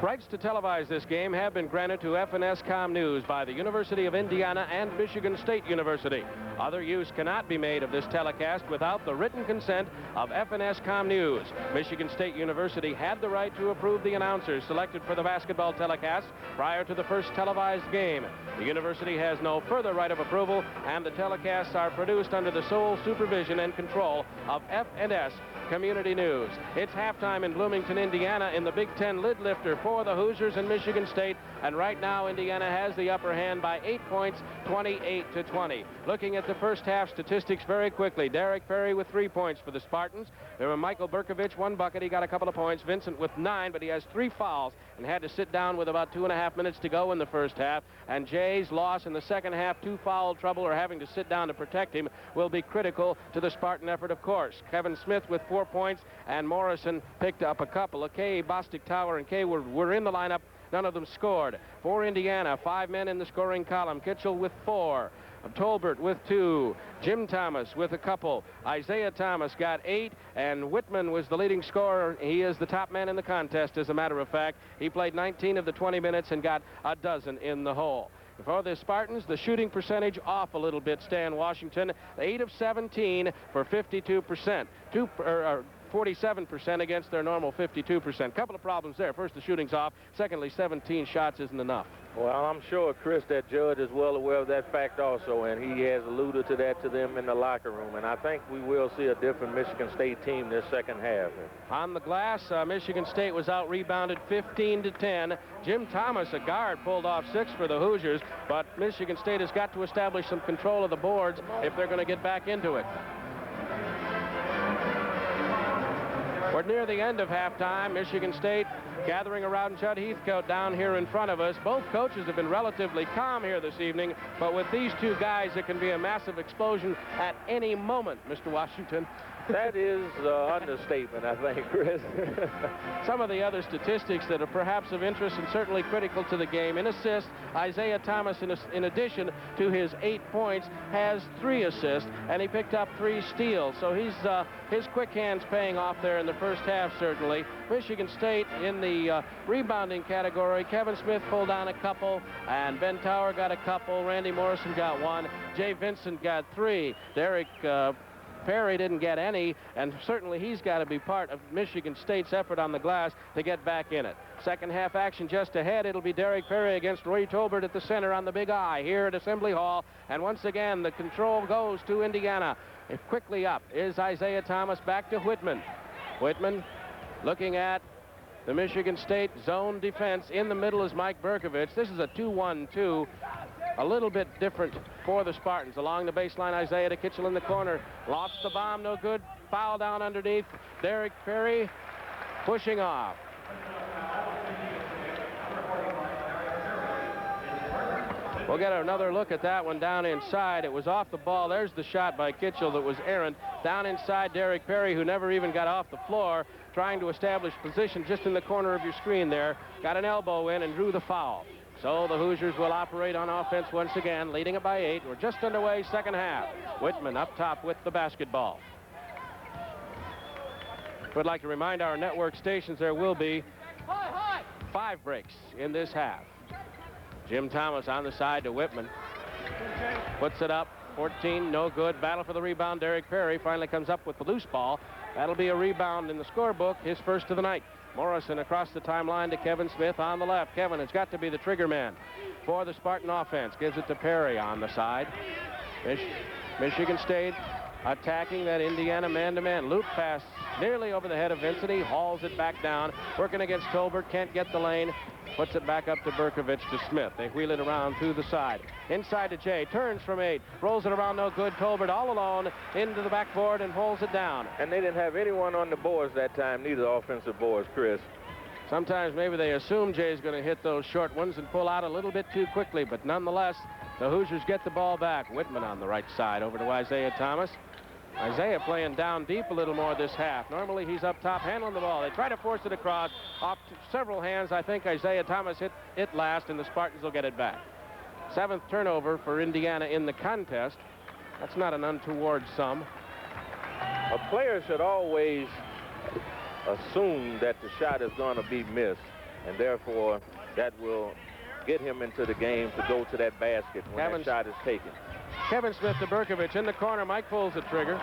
Rights to televise this game have been granted to FNS-Com News by the University of Indiana and Michigan State University. Other use cannot be made of this telecast without the written consent of FNS-Com News. Michigan State University had the right to approve the announcers selected for the basketball telecast prior to the first televised game. The university has no further right of approval, and the telecasts are produced under the sole supervision and control of FNS Community News. It's halftime in Bloomington, Indiana, in the Big Ten lid lifter for the Hoosiers and Michigan State, and right now Indiana has the upper hand by 8 points, 28-20. Looking at the first half statistics very quickly, Derek Perry with 3 points for the Spartans. There were Michael Berkovich, 1 bucket, he got a couple of points. Vincent with 9, but he has 3 fouls and had to sit down with about 2.5 minutes to go in the first half. And Jay's loss in the second half, 2 foul trouble or having to sit down to protect him, will be critical to the Spartan effort, of course. Kevin Smith with 4 points, and Morrison picked up a couple. Kay, Bostic Tower, and Kay were in the lineup. None of them scored. For Indiana, 5 men in the scoring column. Kitchell with 4. Tolbert with 2. Jim Thomas with a couple. Isiah Thomas got 8, and Whitman was the leading scorer. He is the top man in the contest, as a matter of fact. He played 19 of the 20 minutes and got a dozen in the hole. For the Spartans, the shooting percentage off a little bit, Stan Washington. 8 of 17 for 52%. 47% against their normal 52%. Couple of problems there. First, the shooting's off. Secondly, 17 shots isn't enough. Well, I'm sure, Chris, that Judd is well aware of that fact also, and he has alluded to that to them in the locker room. And I think we will see a different Michigan State team this second half. On the glass, Michigan State was out-rebounded 15-10. Jim Thomas, a guard, pulled off 6 for the Hoosiers, but Michigan State has got to establish some control of the boards if they're going to get back into it. We're near the end of halftime. Michigan State gathering around Judd Heathcoate down here in front of us. Both coaches have been relatively calm here this evening, but with these two guys, it can be a massive explosion at any moment, Mr. Washington. That is understatement, I think, Chris. Some of the other statistics that are perhaps of interest and certainly critical to the game. In assists, Isiah Thomas, in addition to his 8 points, has 3 assists, and he picked up 3 steals. So his quick hands paying off there in the first half, certainly. Michigan State in the rebounding category, Kevin Smith pulled down a couple, and Ben Tower got a couple. Randy Morrison got 1. Jay Vincent got 3. Derek Perry didn't get any, and certainly he's got to be part of Michigan State's effort on the glass to get back in it. Second half action just ahead. It'll be Derek Perry against Roy Tolbert at the center on the Big I here at Assembly Hall. And once again, the control goes to Indiana. Quickly up is Isiah Thomas, back to Whitman. Whitman looking at the Michigan State zone defense. In the middle is Mike Berkovich. This is a 2-1-2. A little bit different for the Spartans. Along the baseline, Isiah to Kitchell in the corner. Lofts the bomb, no good. Foul down underneath. Derek Perry pushing off. We'll get another look at that one down inside. It was off the ball. There's the shot by Kitchell that was errant. Down inside, Derek Perry, who never even got off the floor, trying to establish position just in the corner of your screen there. Got an elbow in and drew the foul. So the Hoosiers will operate on offense once again, leading it by 8. We're just underway, second half. Whitman up top with the basketball. Would like to remind our network stations there will be 5 breaks in this half. Jim Thomas on the side to Whitman. Puts it up, 14, no good. Battle for the rebound. Derek Perry finally comes up with the loose ball. That'll be a rebound in the scorebook, his first of the night. Morrison across the timeline to Kevin Smith on the left. Kevin has got to be the trigger man for the Spartan offense. Gives it to Perry on the side. Michigan State attacking that Indiana man-to-man. Loop pass nearly over the head of Vincent. He hauls it back down. Working against Tolbert. Can't get the lane. Puts it back up to Berkovich to Smith. They wheel it around to the side. Inside to Jay. Turns from 8. Rolls it around, no good. Tolbert all alone into the backboard and pulls it down. And they didn't have anyone on the boards that time, neither offensive boards, Chris. Sometimes maybe they assume Jay's going to hit those short ones and pull out a little bit too quickly, but nonetheless, the Hoosiers get the ball back. Whitman on the right side over to Isiah Thomas. Isiah playing down deep a little more this half. Normally he's up top handling the ball. They try to force it across off several hands. I think Isiah Thomas hit it last, and the Spartans will get it back. 7th turnover for Indiana in the contest. That's not an untoward sum. A player should always assume that the shot is going to be missed. and therefore that will get him into the game to go to that basket when that shot is taken. Kevin Smith to Berkovich in the corner. Mike pulls the trigger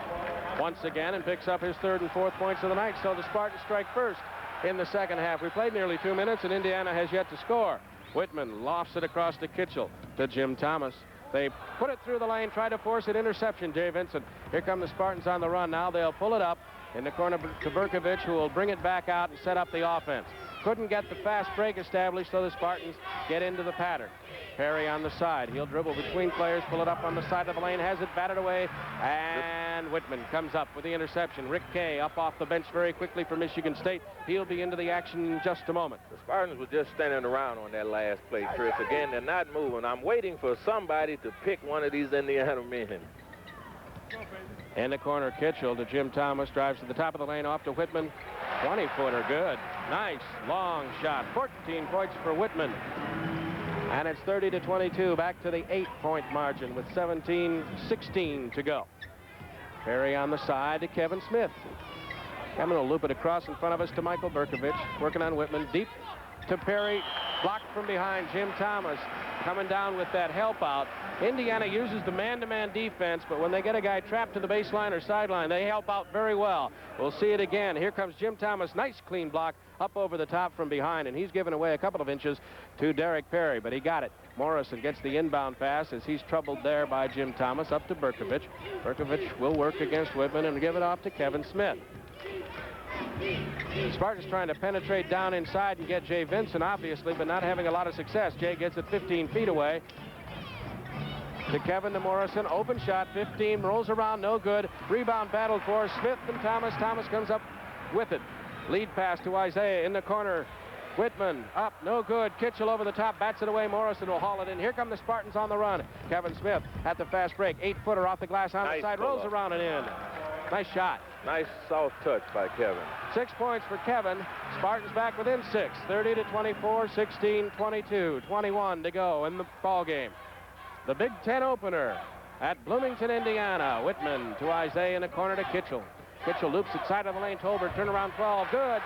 once again and picks up his 3rd and 4th points of the night. So the Spartans strike first in the second half. We played nearly 2 minutes, and Indiana has yet to score. Whitman lofts it across to Kitchell to Jim Thomas. They put it through the lane, try to force it. Interception, Jay Vincent. Here come the Spartans on the run. Now they'll pull it up in the corner to Berkovich, who will bring it back out and set up the offense. Couldn't get the fast break established, so the Spartans get into the pattern. Perry on the side. He'll dribble between players, pull it up on the side of the lane, has it batted away, and Whitman comes up with the interception. Rick Kay up off the bench very quickly for Michigan State. He'll be into the action in just a moment. The Spartans were just standing around on that last play, Chris. Again, they're not moving. I'm waiting for somebody to pick one of these Indiana men. In the corner, Kitchell to Jim Thomas, drives to the top of the lane, off to Whitman. 20-footer, good. Nice, long shot. 14 points for Whitman. And it's 30-22, back to the 8-point margin with 17-16 to go. Perry on the side to Kevin Smith. Kevin will loop it across in front of us to Michael Berkovich, working on Whitman. Deep to Perry, blocked from behind. Jim Thomas coming down with that help out. Indiana uses the man-to-man defense, but when they get a guy trapped to the baseline or sideline, they help out very well. We'll see it again. Here comes Jim Thomas. Nice clean block up over the top from behind, and he's given away a couple of inches to Derek Perry, but he got it. Morrison gets the inbound pass as he's troubled there by Jim Thomas, up to Berkovich. Berkovich will work against Whitman and give it off to Kevin Smith. Spartans trying to penetrate down inside and get Jay Vincent, obviously, but not having a lot of success. Jay gets it 15 feet away. To Kevin to Morrison, open shot, 15, rolls around, no good. Rebound battled for Smith and Thomas. Thomas comes up with it. Lead pass to Isiah in the corner. Whitman up, no good. Kitchell over the top, bats it away. Morrison will haul it in. Here come the Spartans on the run. Kevin Smith at the fast break. 8-footer off the glass on the side, rolls around and in. Nice shot. Nice soft touch by Kevin. 6 points for Kevin. Spartans back within 6. 30-24, 16-22, 21 to go in the ball game. The Big Ten opener at Bloomington, Indiana. Whitman to Isiah in the corner to Kitchell. Kitchell loops it side of the lane. Tolbert, turnaround 12. Good.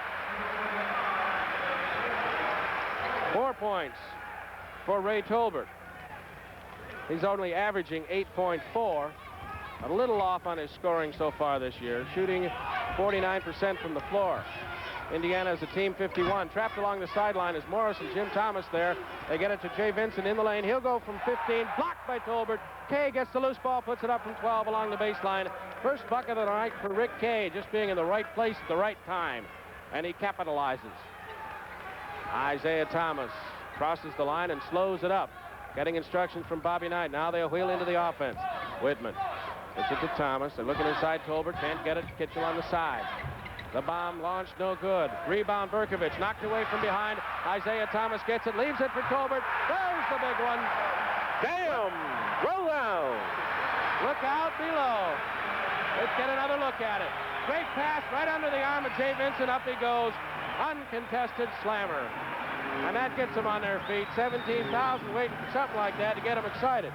4 points for Ray Tolbert. He's only averaging 8.4. A little off on his scoring so far this year. Shooting 49% from the floor. Indiana is a team 51. Trapped along the sideline is Morrison, Jim Thomas there. They get it to Jay Vincent in the lane. He'll go from 15. Blocked by Tolbert. Kay gets the loose ball, puts it up from 12 along the baseline. First bucket of the night for Rick Kay, just being in the right place at the right time. And he capitalizes. Isiah Thomas crosses the line and slows it up. Getting instructions from Bobby Knight. Now they'll wheel into the offense. Whitman. It's it to Thomas. They're looking inside Tolbert. Can't get it. Kitchell on the side. The bomb launched, no good. Rebound, Berkovich. Knocked away from behind. Isiah Thomas gets it. Leaves it for Tolbert. There's the big one. Damn! Roll down. Look out below. Let's get another look at it. Great pass right under the arm of Jay Vincent. Up he goes. Uncontested slammer. And that gets them on their feet. 17,000 waiting for something like that to get them excited.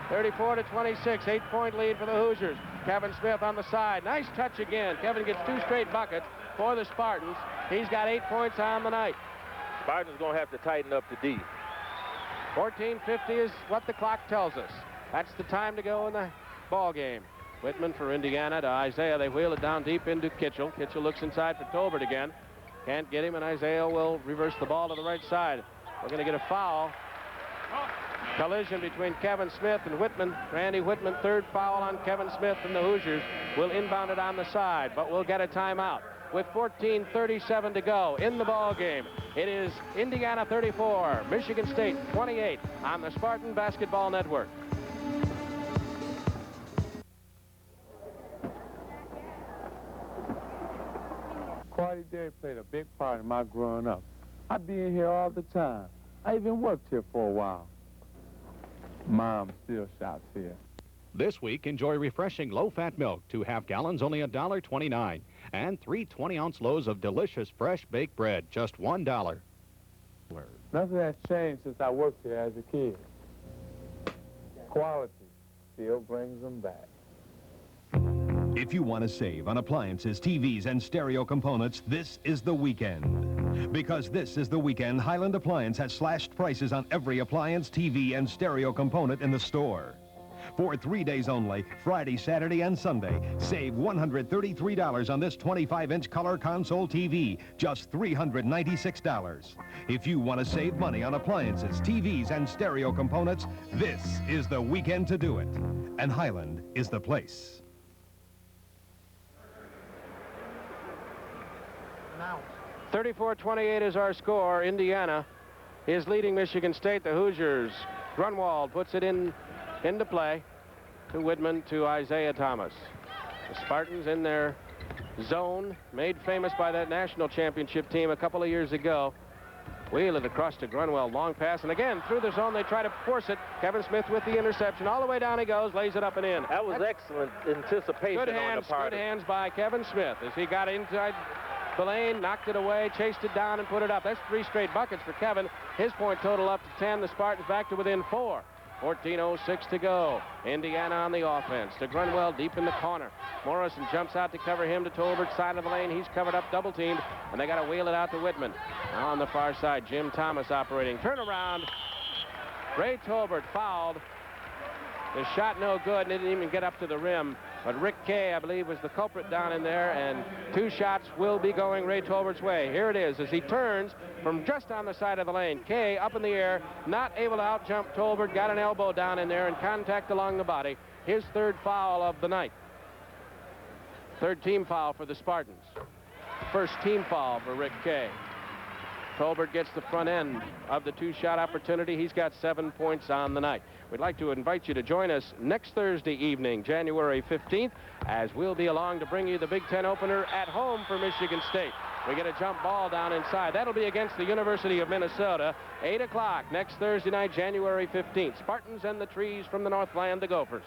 34-26, 8-point lead for the Hoosiers. Kevin Smith on the side. Nice touch again. Kevin gets 2 straight buckets for the Spartans. He's got 8 points on the night. Spartans going to have to tighten up the D. 14:50 is what the clock tells us. That's the time to go in the ball game. Whitman for Indiana to Isiah. They wheel it down deep into Kitchell. Kitchell looks inside for Tolbert again. Can't get him, and Isiah will reverse the ball to the right side. We're going to get a foul. Collision between Kevin Smith and Whitman. Randy Whitman, 3rd foul on Kevin Smith, and the Hoosiers will inbound it on the side, but we'll get a timeout. With 14:37 to go in the ball game, it is Indiana 34, Michigan State 28 on the Spartan Basketball Network. Quality Dairy played a big part in my growing up. I'd be in here all the time. I even worked here for a while. Mom still shops here. This week, enjoy refreshing low-fat milk. 2 half gallons, only $1.29. And 3 20-ounce loaves of delicious fresh baked bread, just $1. Nothing has changed since I worked here as a kid. Quality still brings them back. If you want to save on appliances, TVs, and stereo components, this is the weekend. Because this is the weekend, Highland Appliance has slashed prices on every appliance, TV, and stereo component in the store. For 3 days only, Friday, Saturday, and Sunday, save $133 on this 25-inch color console TV, just $396. If you want to save money on appliances, TVs, and stereo components, this is the weekend to do it. And Highland is the place. 34-28 is our score. Indiana is leading Michigan State. The Hoosiers. Grunwald puts it into play to Whitman, to Isiah Thomas. The Spartans in their zone, made famous by that national championship team a couple of years ago. Wheel it across to Grunwald. Long pass, and again through the zone they try to force it. Kevin Smith with the interception. All the way down he goes, lays it up and in. That was excellent anticipation on the part. Good hands by Kevin Smith as he got inside the lane, knocked it away, chased it down, and put it up. That's 3 straight buckets for Kevin. His point total up to 10. The Spartans back to within 4. 14:06 to go. Indiana on the offense. To Grunwald deep in the corner. Morrison jumps out to cover him to Tolbert's side of the lane. He's covered up, double teamed, and they got to wheel it out to Whitman. Now on the far side, Jim Thomas operating. Turnaround. Ray Tolbert fouled. The shot no good, and didn't even get up to the rim. But Rick Kay, I believe, was the culprit down in there, and 2 shots will be going Ray Tolbert's way. Here it is as he turns from just on the side of the lane. Kay up in the air, not able to out-jump Tolbert, got an elbow down in there and contact along the body. His 3rd foul of the night. 3rd team foul for the Spartans. 1st team foul for Rick Kay. Tolbert gets the front end of the 2-shot opportunity. He's got 7 points on the night. We'd like to invite you to join us next Thursday evening, January 15th, as we'll be along to bring you the Big Ten opener at home for Michigan State. We get a jump ball down inside. That'll be against the University of Minnesota. 8 o'clock next Thursday night, January 15th. Spartans and the Trees from the Northland, the Gophers.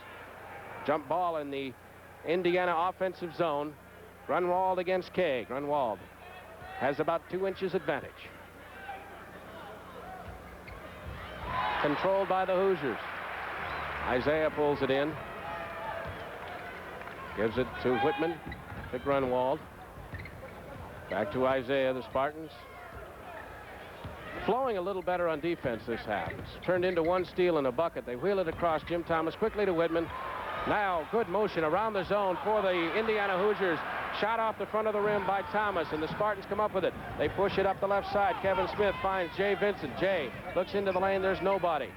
Jump ball in the Indiana offensive zone. Grunwald against Kay. Grunwald has about 2 inches advantage. Controlled by the Hoosiers. Isiah pulls it in. Gives it to Whitman, to Grunwald. Back to Isiah, the Spartans. Flowing a little better on defense this half. It's turned into 1 steal and a bucket. They wheel it across. Jim Thomas quickly to Whitman. Now good motion around the zone for the Indiana Hoosiers. Shot off the front of the rim by Thomas, and the Spartans come up with it. They push it up the left side. Kevin Smith finds Jay Vincent. Jay looks into the lane. There's nobody.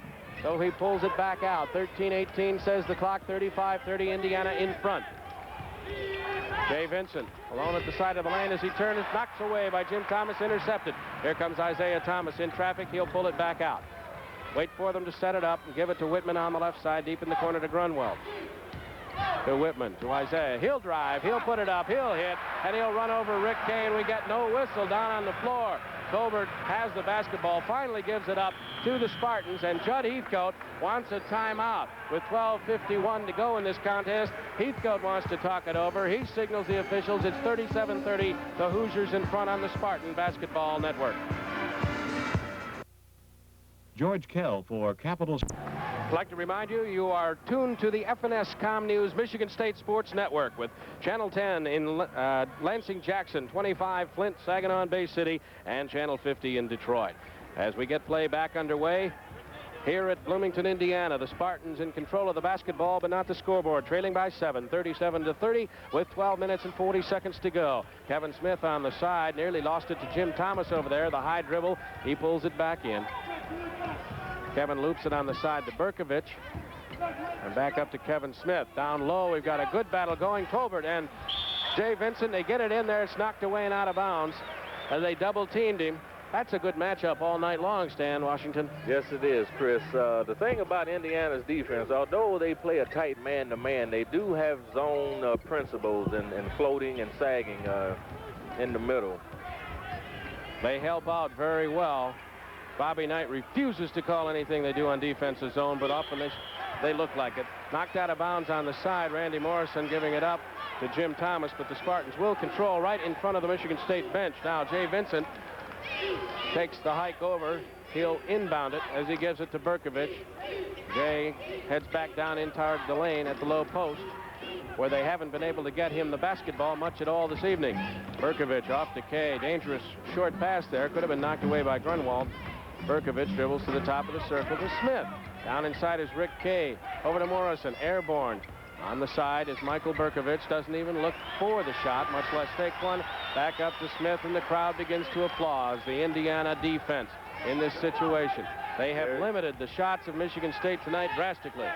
So he pulls it back out. 13-18 says the clock. 35-30 Indiana in front. Jay Vincent alone at the side of the lane as he turns. Knocked away by Jim Thomas. Intercepted. Here comes Isiah Thomas in traffic. He'll pull it back out. Wait for them to set it up and give it to Whitman on the left side, deep in the corner to Grunwald. To Whitman, to Isiah. He'll drive, he'll put it up, he'll hit, and he'll run over Rick Kay, and we get no whistle down on the floor. Tolbert has the basketball, finally gives it up to the Spartans, and Judd Heathcoate wants a timeout. With 12:51 to go in this contest, Heathcoate wants to talk it over. He signals the officials. It's 37-30, the Hoosiers in front on the Spartan Basketball Network. George Kell for Capitals. I'd like to remind you, you are tuned to the FNS Com News Michigan State Sports Network with Channel 10 in Lansing, Jackson, 25 Flint, Saginaw, Bay City, and Channel 50 in Detroit. As we get play back underway here at Bloomington, Indiana, the Spartans in control of the basketball, but not the scoreboard, trailing by 7, 37-30, with 12 minutes and 40 seconds to go. Kevin Smith on the side, nearly lost it to Jim Thomas over there. The high dribble, he pulls it back in. Kevin loops it on the side to Berkovich. And back up to Kevin Smith. Down low, we've got a good battle going. Tolbert and Jay Vincent, they get it in there. It's knocked away and out of bounds as they double-teamed him. That's a good matchup all night long, Stan Washington. Yes, it is, Chris. The thing about Indiana's defense, although they play a tight man-to-man, they do have zone principles and floating and sagging in the middle. They help out very well. Bobby Knight refuses to call anything they do on defensive zone, but often they look like it. Knocked out of bounds on the side. Randy Morrison giving it up to Jim Thomas, but the Spartans will control right in front of the Michigan State bench. Now Jay Vincent takes the hike over. He'll inbound it as he gives it to Berkovich. Jay heads back down in toward the lane at the low post. where they haven't been able to get him the basketball much at all this evening. Berkovich off to Kay. Dangerous short pass there. Could have been knocked away by Grunwald. Berkovich dribbles to the top of the circle to Smith. Down inside is Rick Kay. Over to Morrison. Airborne. On the side is Michael Berkovich. Doesn't even look for the shot, much less take one. Back up to Smith, and the crowd begins to applaud the Indiana defense in this situation. They have limited the shots of Michigan State tonight drastically.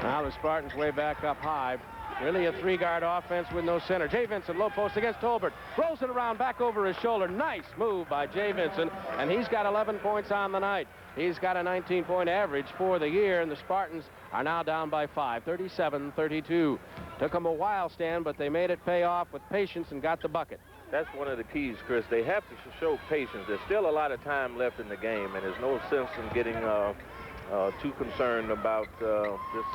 Now the Spartans way back up high. Really a three-guard offense with no center. Jay Vincent, low post against Tolbert. Rolls it around back over his shoulder. Nice move by Jay Vincent, and he's got 11 points on the night. He's got a 19-point average for the year, and the Spartans are now down by 5, 37-32. Took them a while, Stan, but they made it pay off with patience and got the bucket. That's one of the keys, Chris. They have to show patience. There's still a lot of time left in the game, and there's no sense in getting too concerned about this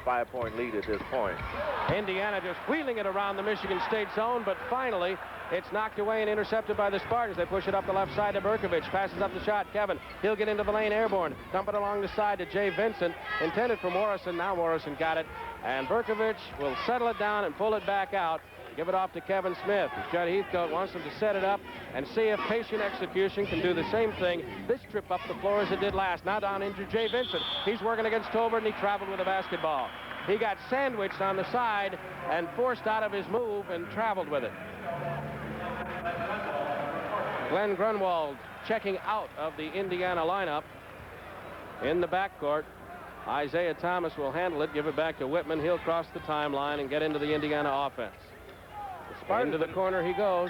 5-point lead at this point. Indiana just wheeling it around the Michigan State zone, but finally it's knocked away and intercepted by the Spartans. They push it up the left side to Berkovich. Passes up the shot. Kevin, he'll get into the lane. Airborne. Dump it along the side to Jay Vincent. Intended for Morrison. Now Morrison got it. And Berkovich will settle it down and pull it back out. Give it off to Kevin Smith. Judd Heathcoate wants him to set it up and see if patient execution can do the same thing this trip up the floor as it did last. Now down into Jay Vincent. He's working against Tolbert, and he traveled with a basketball. He got sandwiched on the side and forced out of his move and traveled with it. Glenn Grunwald checking out of the Indiana lineup in the backcourt. Isiah Thomas will handle it, give it back to Whitman. He'll cross the timeline and get into the Indiana offense. Into the corner he goes.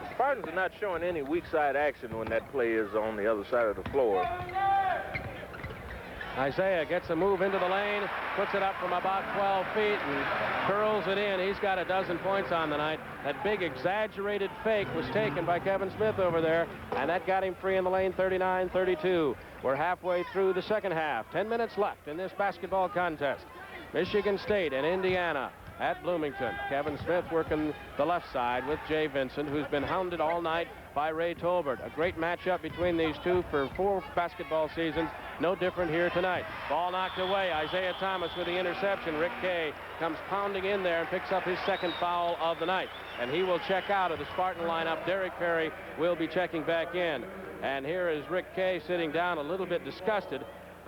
The Spartans are not showing any weak side action when that play is on the other side of the floor. Isiah gets a move into the lane, puts it up from about 12 feet and curls it in. He's got a dozen points on the night. That big exaggerated fake was taken by Kevin Smith over there, and that got him free in the lane, 39-32. We're halfway through the second half. 10 minutes left in this basketball contest. Michigan State and Indiana at Bloomington. Kevin Smith working the left side with Jay Vincent, who's been hounded all night by Ray Tolbert. A great matchup between these two for 4 basketball seasons. No different here tonight. Ball knocked away. Isiah Thomas with the interception. Rick Kay comes pounding in there and picks up his second foul of the night. And he will check out of the Spartan lineup. Derek Perry will be checking back in. And here is Rick Kay sitting down a little bit disgusted.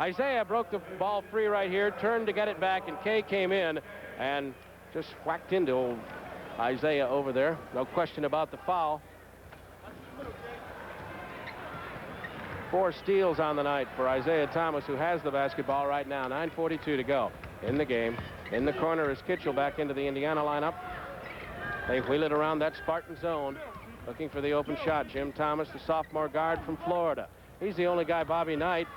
Isiah broke the ball free right here, turned to get it back, and Kay came in and just whacked into old Isiah over there. No question about the foul. 4 steals on the night for Isiah Thomas, who has the basketball right now. 9:42 to go in the game. In the corner is Kitchell back into the Indiana lineup. They wheel it around that Spartan zone, looking for the open shot. Jim Thomas, the sophomore guard from Florida. He's the only guy Bobby Knight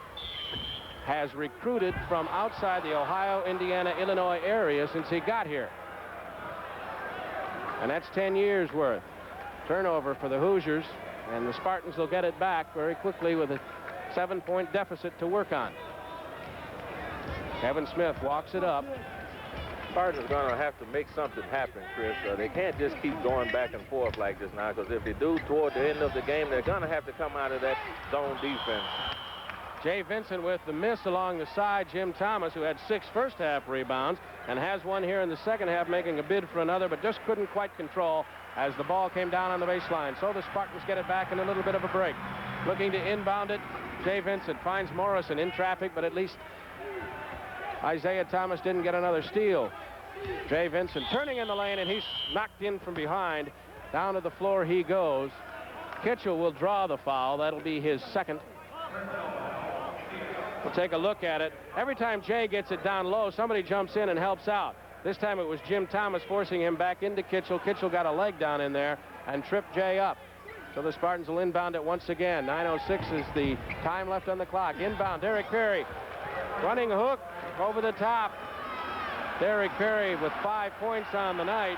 has recruited from outside the Ohio, Indiana, Illinois area since he got here. And that's 10 years worth. Turnover for the Hoosiers, and the Spartans will get it back very quickly with a 7-point deficit to work on. Kevin Smith walks it up. Spartans are going to have to make something happen, Chris. They can't just keep going back and forth like this now, because if they do toward the end of the game, they're going to have to come out of that zone defense. Jay Vincent with the miss along the side. Jim Thomas, who had 6 first-half rebounds and has one here in the second half, making a bid for another, but just couldn't quite control as the ball came down on the baseline. So the Spartans get it back in a little bit of a break. Looking to inbound it, Jay Vincent finds Morrison in traffic, but at least Isiah Thomas didn't get another steal. Jay Vincent turning in the lane, and he's knocked in from behind. Down to the floor he goes. Kitchell will draw the foul. That'll be his second. We'll take a look at it. Every time Jay gets it down low, somebody jumps in and helps out. This time it was Jim Thomas forcing him back into Kitchell. Kitchell got a leg down in there and tripped Jay up. So the Spartans will inbound it once again. 9:06 is the time left on the clock. Inbound, Derek Perry. Running hook over the top. Derek Perry with 5 points on the night.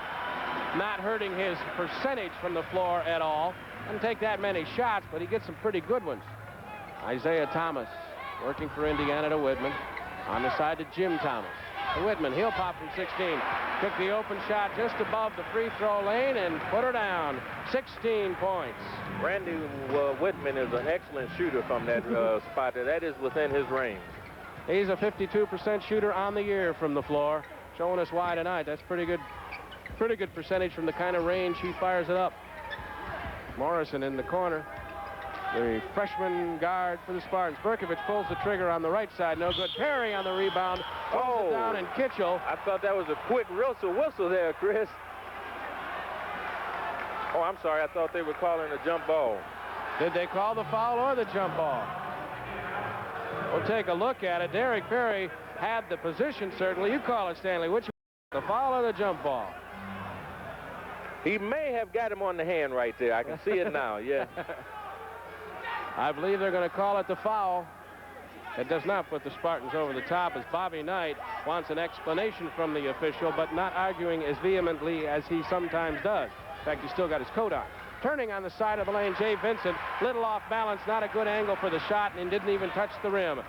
Not hurting his percentage from the floor at all. Doesn't take that many shots, but he gets some pretty good ones. Isiah Thomas working for Indiana to Whitman. On the side to Jim Thomas. To Whitman, he'll pop from 16. Took the open shot just above the free throw lane and put her down. 16 points. Randy Whitman is an excellent shooter from that spot. That is within his range. He's a 52% shooter on the year from the floor, showing us why tonight. That's pretty good percentage from the kind of range he fires it up. Morrison in the corner, the freshman guard for the Spartans. Berkovich pulls the trigger on the right side. No good. Perry on the rebound. Pulls it down, and Kitchell. I thought that was a quick whistle there, Chris. Oh, I'm sorry. I thought they were calling a jump ball. Did they call the foul or the jump ball? We'll take a look at it. Derek Perry had the position, certainly. You call it, Stanley. Which, the foul or the jump ball? He may have got him on the hand right there. I can see it now, yeah. I believe they're going to call it the foul. It does not put the Spartans over the top, as Bobby Knight wants an explanation from the official, but not arguing as vehemently as he sometimes does. In fact, he's still got his coat on. Turning on the side of the lane, Jay Vincent, little off balance, not a good angle for the shot, and didn't even touch the rim.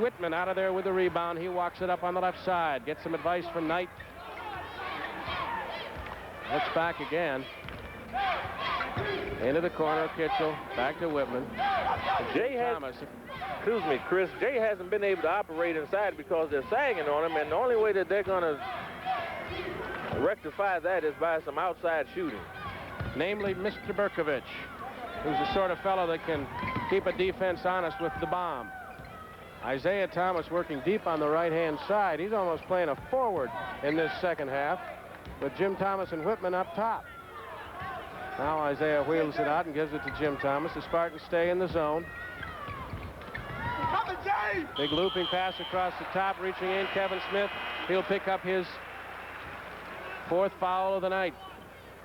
Whitman out of there with the rebound. He walks it up on the left side. Gets some advice from Knight. Looks back again. Into the corner, Kitchell. Back to Whitman. Thomas. Excuse me, Chris. Jay hasn't been able to operate inside because they're sagging on him, and the only way that they're going to rectify that is by some outside shooting. Namely, Mr. Berkovich, who's the sort of fellow that can keep a defense honest with the bomb. Isiah Thomas working deep on the right-hand side. He's almost playing a forward in this second half, with Jim Thomas and Whitman up top. Now Isiah wheels it out and gives it to Jim Thomas. The Spartans stay in the zone. Big looping pass across the top, reaching in. Kevin Smith, he'll pick up his 4th foul of the night.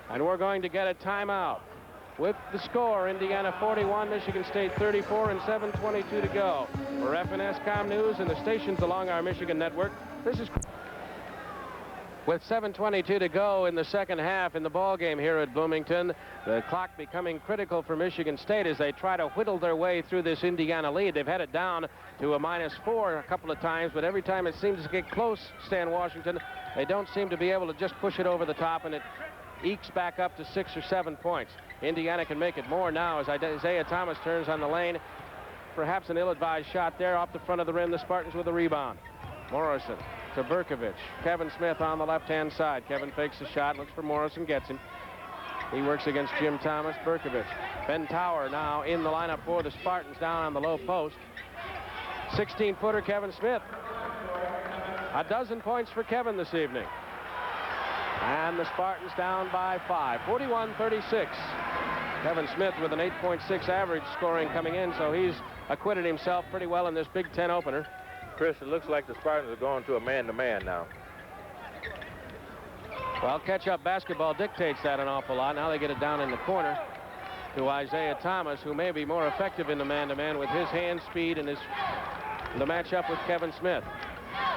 And we're going to get a timeout. With the score, Indiana 41, Michigan State 34, and 7:22 to go. For FNS News and the stations along our Michigan network, this is... With 7:22 to go in the second half in the ball game here at Bloomington, the clock becoming critical for Michigan State as they try to whittle their way through this Indiana lead. They've had it down to a -4 a couple of times, but every time it seems to get close, Stan Washington, they don't seem to be able to just push it over the top, and it ekes back up to 6 or 7 points. Indiana can make it more now as Isiah Thomas turns on the lane. Perhaps an ill-advised shot there off the front of the rim. The Spartans with a rebound. Morrison to Berkovich. Kevin Smith on the left-hand side. Kevin fakes the shot, looks for Morrison, gets him. He works against Jim Thomas. Berkovich. Ben Tower now in the lineup for the Spartans down on the low post. 16-footer Kevin Smith. A dozen points for Kevin this evening. And the Spartans down by 5, 41-36. Kevin Smith with an 8.6 average scoring coming in, so he's acquitted himself pretty well in this Big Ten opener. Chris, it looks like the Spartans are going to a man-to-man now. Well, catch-up basketball dictates that an awful lot. Now they get it down in the corner to Isiah Thomas, who may be more effective in the man-to-man with his hand speed and the matchup with Kevin Smith.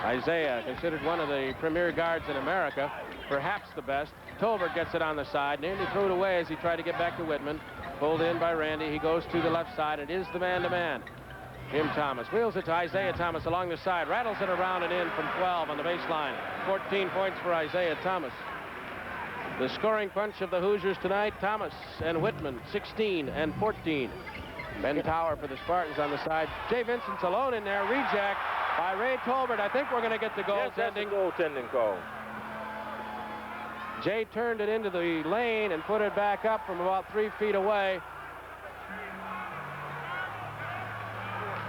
Isiah, considered one of the premier guards in America, perhaps the best. Tolbert gets it on the side, nearly threw it away as he tried to get back to Whitman. Pulled in by Randy. He goes to the left side. It is the man-to-man. Jim Thomas wheels it to Isiah Thomas along the side, rattles it around and in from 12 on the baseline. 14 points for Isiah Thomas. The scoring punch of the Hoosiers tonight, Thomas and Whitman, 16 and 14. Ben Tower for the Spartans on the side. Jay Vincent's alone in there, reject by Ray Tolbert. I think we're going to get the goaltending. Yes, that's a goaltending call. Jay turned it into the lane and put it back up from about 3 feet away.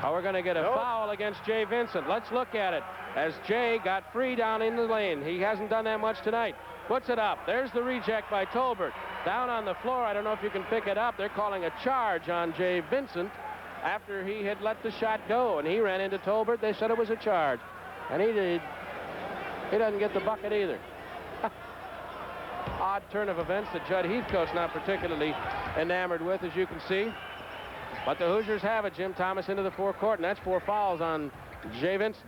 We're going to get a foul against Jay Vincent. Let's look at it as Jay got free down in the lane. He hasn't done that much tonight. Puts it up. There's the reject by Tolbert. Down on the floor. I don't know if you can pick it up. They're calling a charge on Jay Vincent after he had let the shot go, and he ran into Tolbert. They said it was a charge, and he doesn't get the bucket either. Odd turn of events that Judd Heathcoate's not particularly enamored with, as you can see. But the Hoosiers have it. Jim Thomas into the forecourt, and that's 4 fouls on Jay Vincent.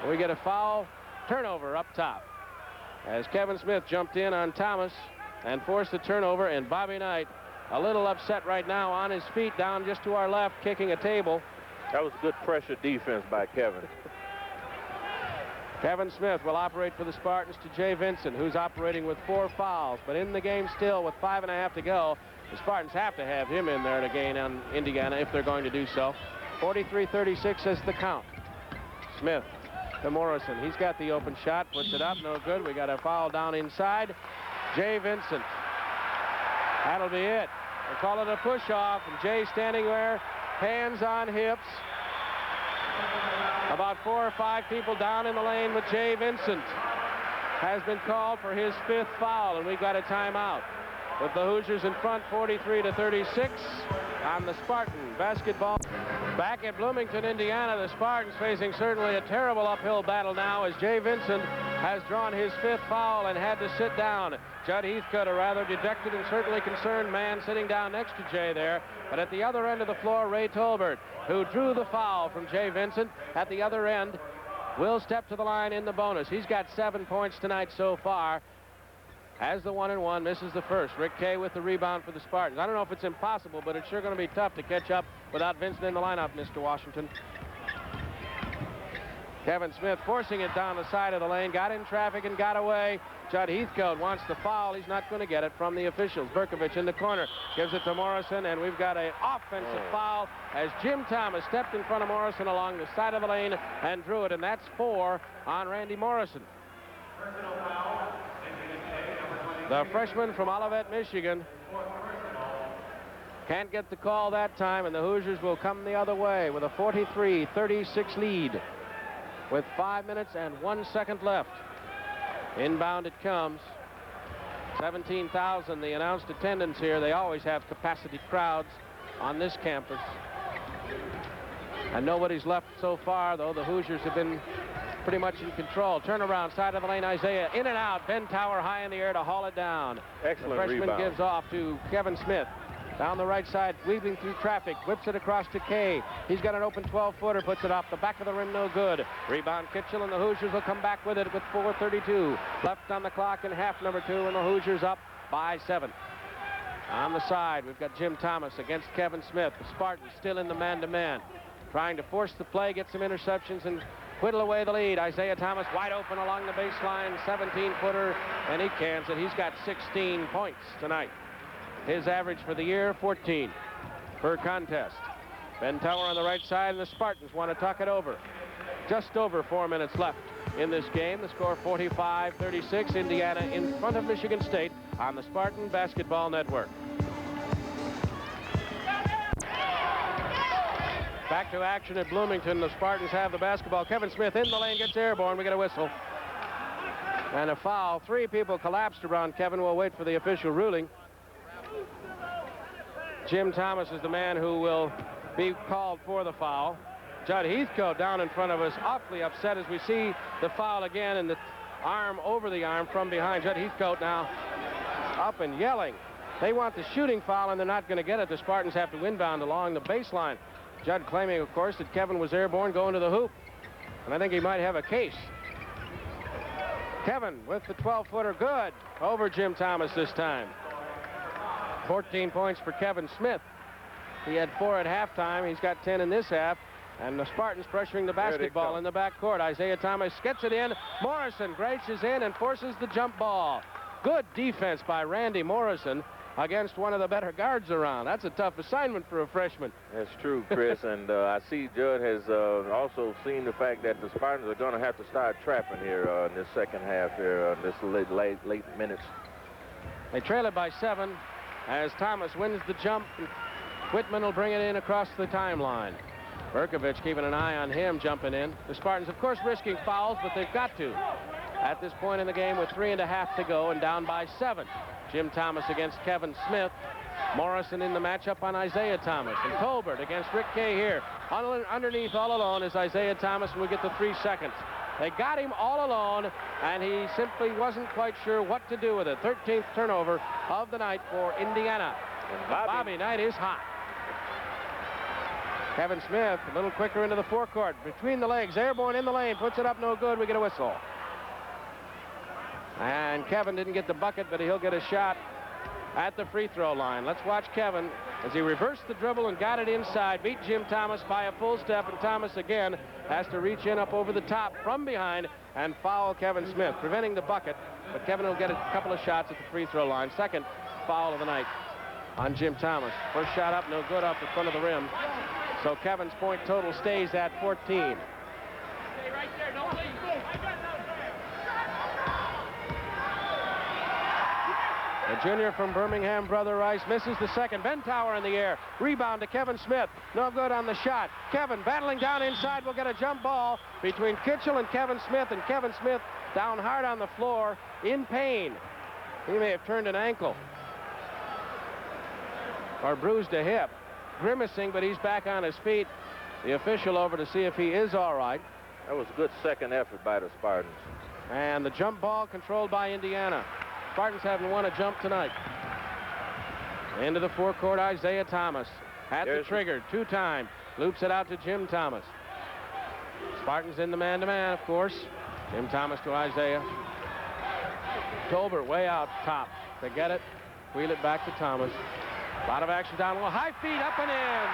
We get a foul turnover up top as Kevin Smith jumped in on Thomas and forced the turnover, and Bobby Knight a little upset right now on his feet down just to our left, kicking a table. That was good pressure defense by Kevin. Kevin Smith will operate for the Spartans to Jay Vincent, who's operating with 4 fouls, but in the game still with 5.5 to go. The Spartans have to have him in there to gain on Indiana if they're going to do so. 43-36 is the count. Smith to Morrison. He's got the open shot, puts it up, no good. We got a foul down inside. Jay Vincent. That'll be it. We'll call it a push-off, and Jay standing there, hands on hips. About 4 or 5 people down in the lane, but Jay Vincent has been called for his 5th foul, and we've got a timeout. With the Hoosiers in front, 43-36 on the Spartan basketball. Back at Bloomington, Indiana, the Spartans facing certainly a terrible uphill battle now as Jay Vincent has drawn his 5th foul and had to sit down. Judd Heathcoate, a rather dejected and certainly concerned man, sitting down next to Jay there. But at the other end of the floor, Ray Tolbert, who drew the foul from Jay Vincent at the other end, will step to the line in the bonus. He's got 7 points tonight so far. As the 1-and-1 misses the first. Rick Kay with the rebound for the Spartans. I don't know if it's impossible, but it's sure going to be tough to catch up without Vincent in the lineup, Mr. Washington. Kevin Smith forcing it down the side of the lane, got in traffic and got away. Judd Heathcoate wants the foul. He's not going to get it from the officials. Berkovich in the corner, gives it to Morrison, and we've got an offensive foul as Jim Thomas stepped in front of Morrison along the side of the lane and drew it, and that's 4 on Randy Morrison. The freshman from Olivet, Michigan, can't get the call that time, and the Hoosiers will come the other way with a 43-36 lead with 5 minutes and 1 second left. Inbound it comes. 17,000 the announced attendance here. They always have capacity crowds on this campus. And nobody's left so far, though. The Hoosiers have been pretty much in control. Turnaround, side of the lane, Isiah in and out. Ben Tower high in the air to haul it down. Excellent the freshman rebound. gives off to Kevin Smith. Down the right side, weaving through traffic, whips it across to Kay. He's got an open 12-footer, puts it off the back of the rim, no good. Rebound Kitchell, and the Hoosiers will come back with it with 4:32 left on the clock in half number 2, and the Hoosiers up by 7. On the side, we've got Jim Thomas against Kevin Smith. The Spartans still in the man-to-man, trying to force the play, get some interceptions, and whittle away the lead. Isiah Thomas wide open along the baseline, 17-footer, and he cans it. He's got 16 points tonight. His average for the year, 14 per contest. Ben Tower on the right side, and the Spartans want to tuck it over. Just over 4 minutes left in this game. The score 45-36. Indiana in front of Michigan State on the Spartan Basketball Network. Back to action at Bloomington. The Spartans have the basketball. Kevin Smith in the lane, gets airborne. We get a whistle. And a foul. 3 people collapsed around Kevin. We'll wait for the official ruling. Jim Thomas is the man who will be called for the foul. Judd Heathcoate down in front of us, awfully upset as we see the foul again, and the arm over the arm from behind. Judd Heathcoate now up and yelling. They want the shooting foul, and they're not going to get it. The Spartans have to inbound along the baseline. Judd claiming, of course, that Kevin was airborne going to the hoop. And I think he might have a case. Kevin with the 12-footer, good. Over Jim Thomas this time. 14 points for Kevin Smith. He had 4 at halftime. He's got 10 in this half. And the Spartans pressuring the basketball in the backcourt. Isiah Thomas gets it in. Morrison graces in and forces the jump ball. Good defense by Randy Morrison against one of the better guards around. That's a tough assignment for a freshman. That's true, Chris. And I see Judd has also seen the fact that the Spartans are going to have to start trapping here in this second half here, this late minutes. They trail it by 7 as Thomas wins the jump. Whitman will bring it in across the timeline. Berkovich keeping an eye on him jumping in. The Spartans, of course, risking fouls, but they've got to at this point in the game with 3.5 to go and down by 7. Jim Thomas against Kevin Smith. Morrison in the matchup on Isiah Thomas. And Tolbert against Rick Kay here. Underneath all alone is Isiah Thomas, and we get the 3 seconds. They got him all alone, and he simply wasn't quite sure what to do with it. 13th turnover of the night for Indiana. And Bobby Knight is hot. Kevin Smith a little quicker into the forecourt. Between the legs, airborne in the lane, puts it up, no good. We get a whistle. And Kevin didn't get the bucket, but he'll get a shot at the free throw line. Let's watch Kevin as he reversed the dribble and got it inside. Beat Jim Thomas by a full step, and Thomas again has to reach in up over the top from behind and foul Kevin Smith, preventing the bucket. But Kevin will get a couple of shots at the free throw line. Second foul of the night on Jim Thomas. First shot up, no good off the front of the rim. So Kevin's point total stays at 14. The junior from Birmingham, Brother Rice, misses the second. Ben Tower in the air. Rebound to Kevin Smith. No good on the shot. Kevin battling down inside will get a jump ball between Kitchell and Kevin Smith down hard on the floor in pain. He may have turned an ankle or bruised a hip. Grimacing, but he's back on his feet. The official over to see if he is all right. That was a good second effort by the Spartans. And the jump ball controlled by Indiana. Spartans haven't won a jump tonight. Into the forecourt, Isiah Thomas. At the trigger, two-time. Loops it out to Jim Thomas. Spartans in the man-to-man, of course. Jim Thomas to Isiah. Tolbert way out top. They get it. Wheel it back to Thomas. A lot of action down low. High feet up and in.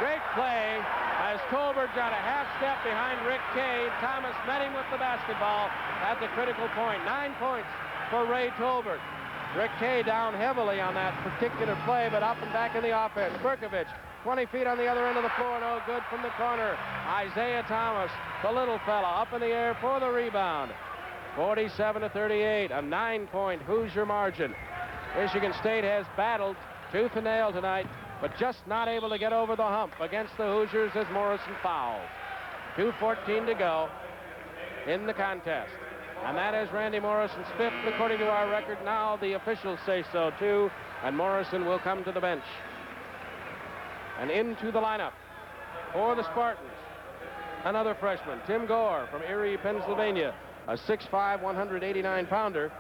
Great play as Tolbert got a half step behind Rick Cade. Thomas met him with the basketball at the critical point. 9 points for Ray Tolbert. Rick Cade down heavily on that particular play, but up and back in the offense. Berkovich, 20 feet on the other end of the floor, no good from the corner. Isiah Thomas, the little fella, up in the air for the rebound. 47-38, a 9-point Hoosier margin. Michigan State has battled tooth and nail tonight, but just not able to get over the hump against the Hoosiers as Morrison fouls. 2:14 to go in the contest. And that is Randy Morrison's fifth, according to our record. Now the officials say so, too, and Morrison will come to the bench. And into the lineup for the Spartans, another freshman, Tim Gore from Erie, Pennsylvania, a 6'5", 189-pounder.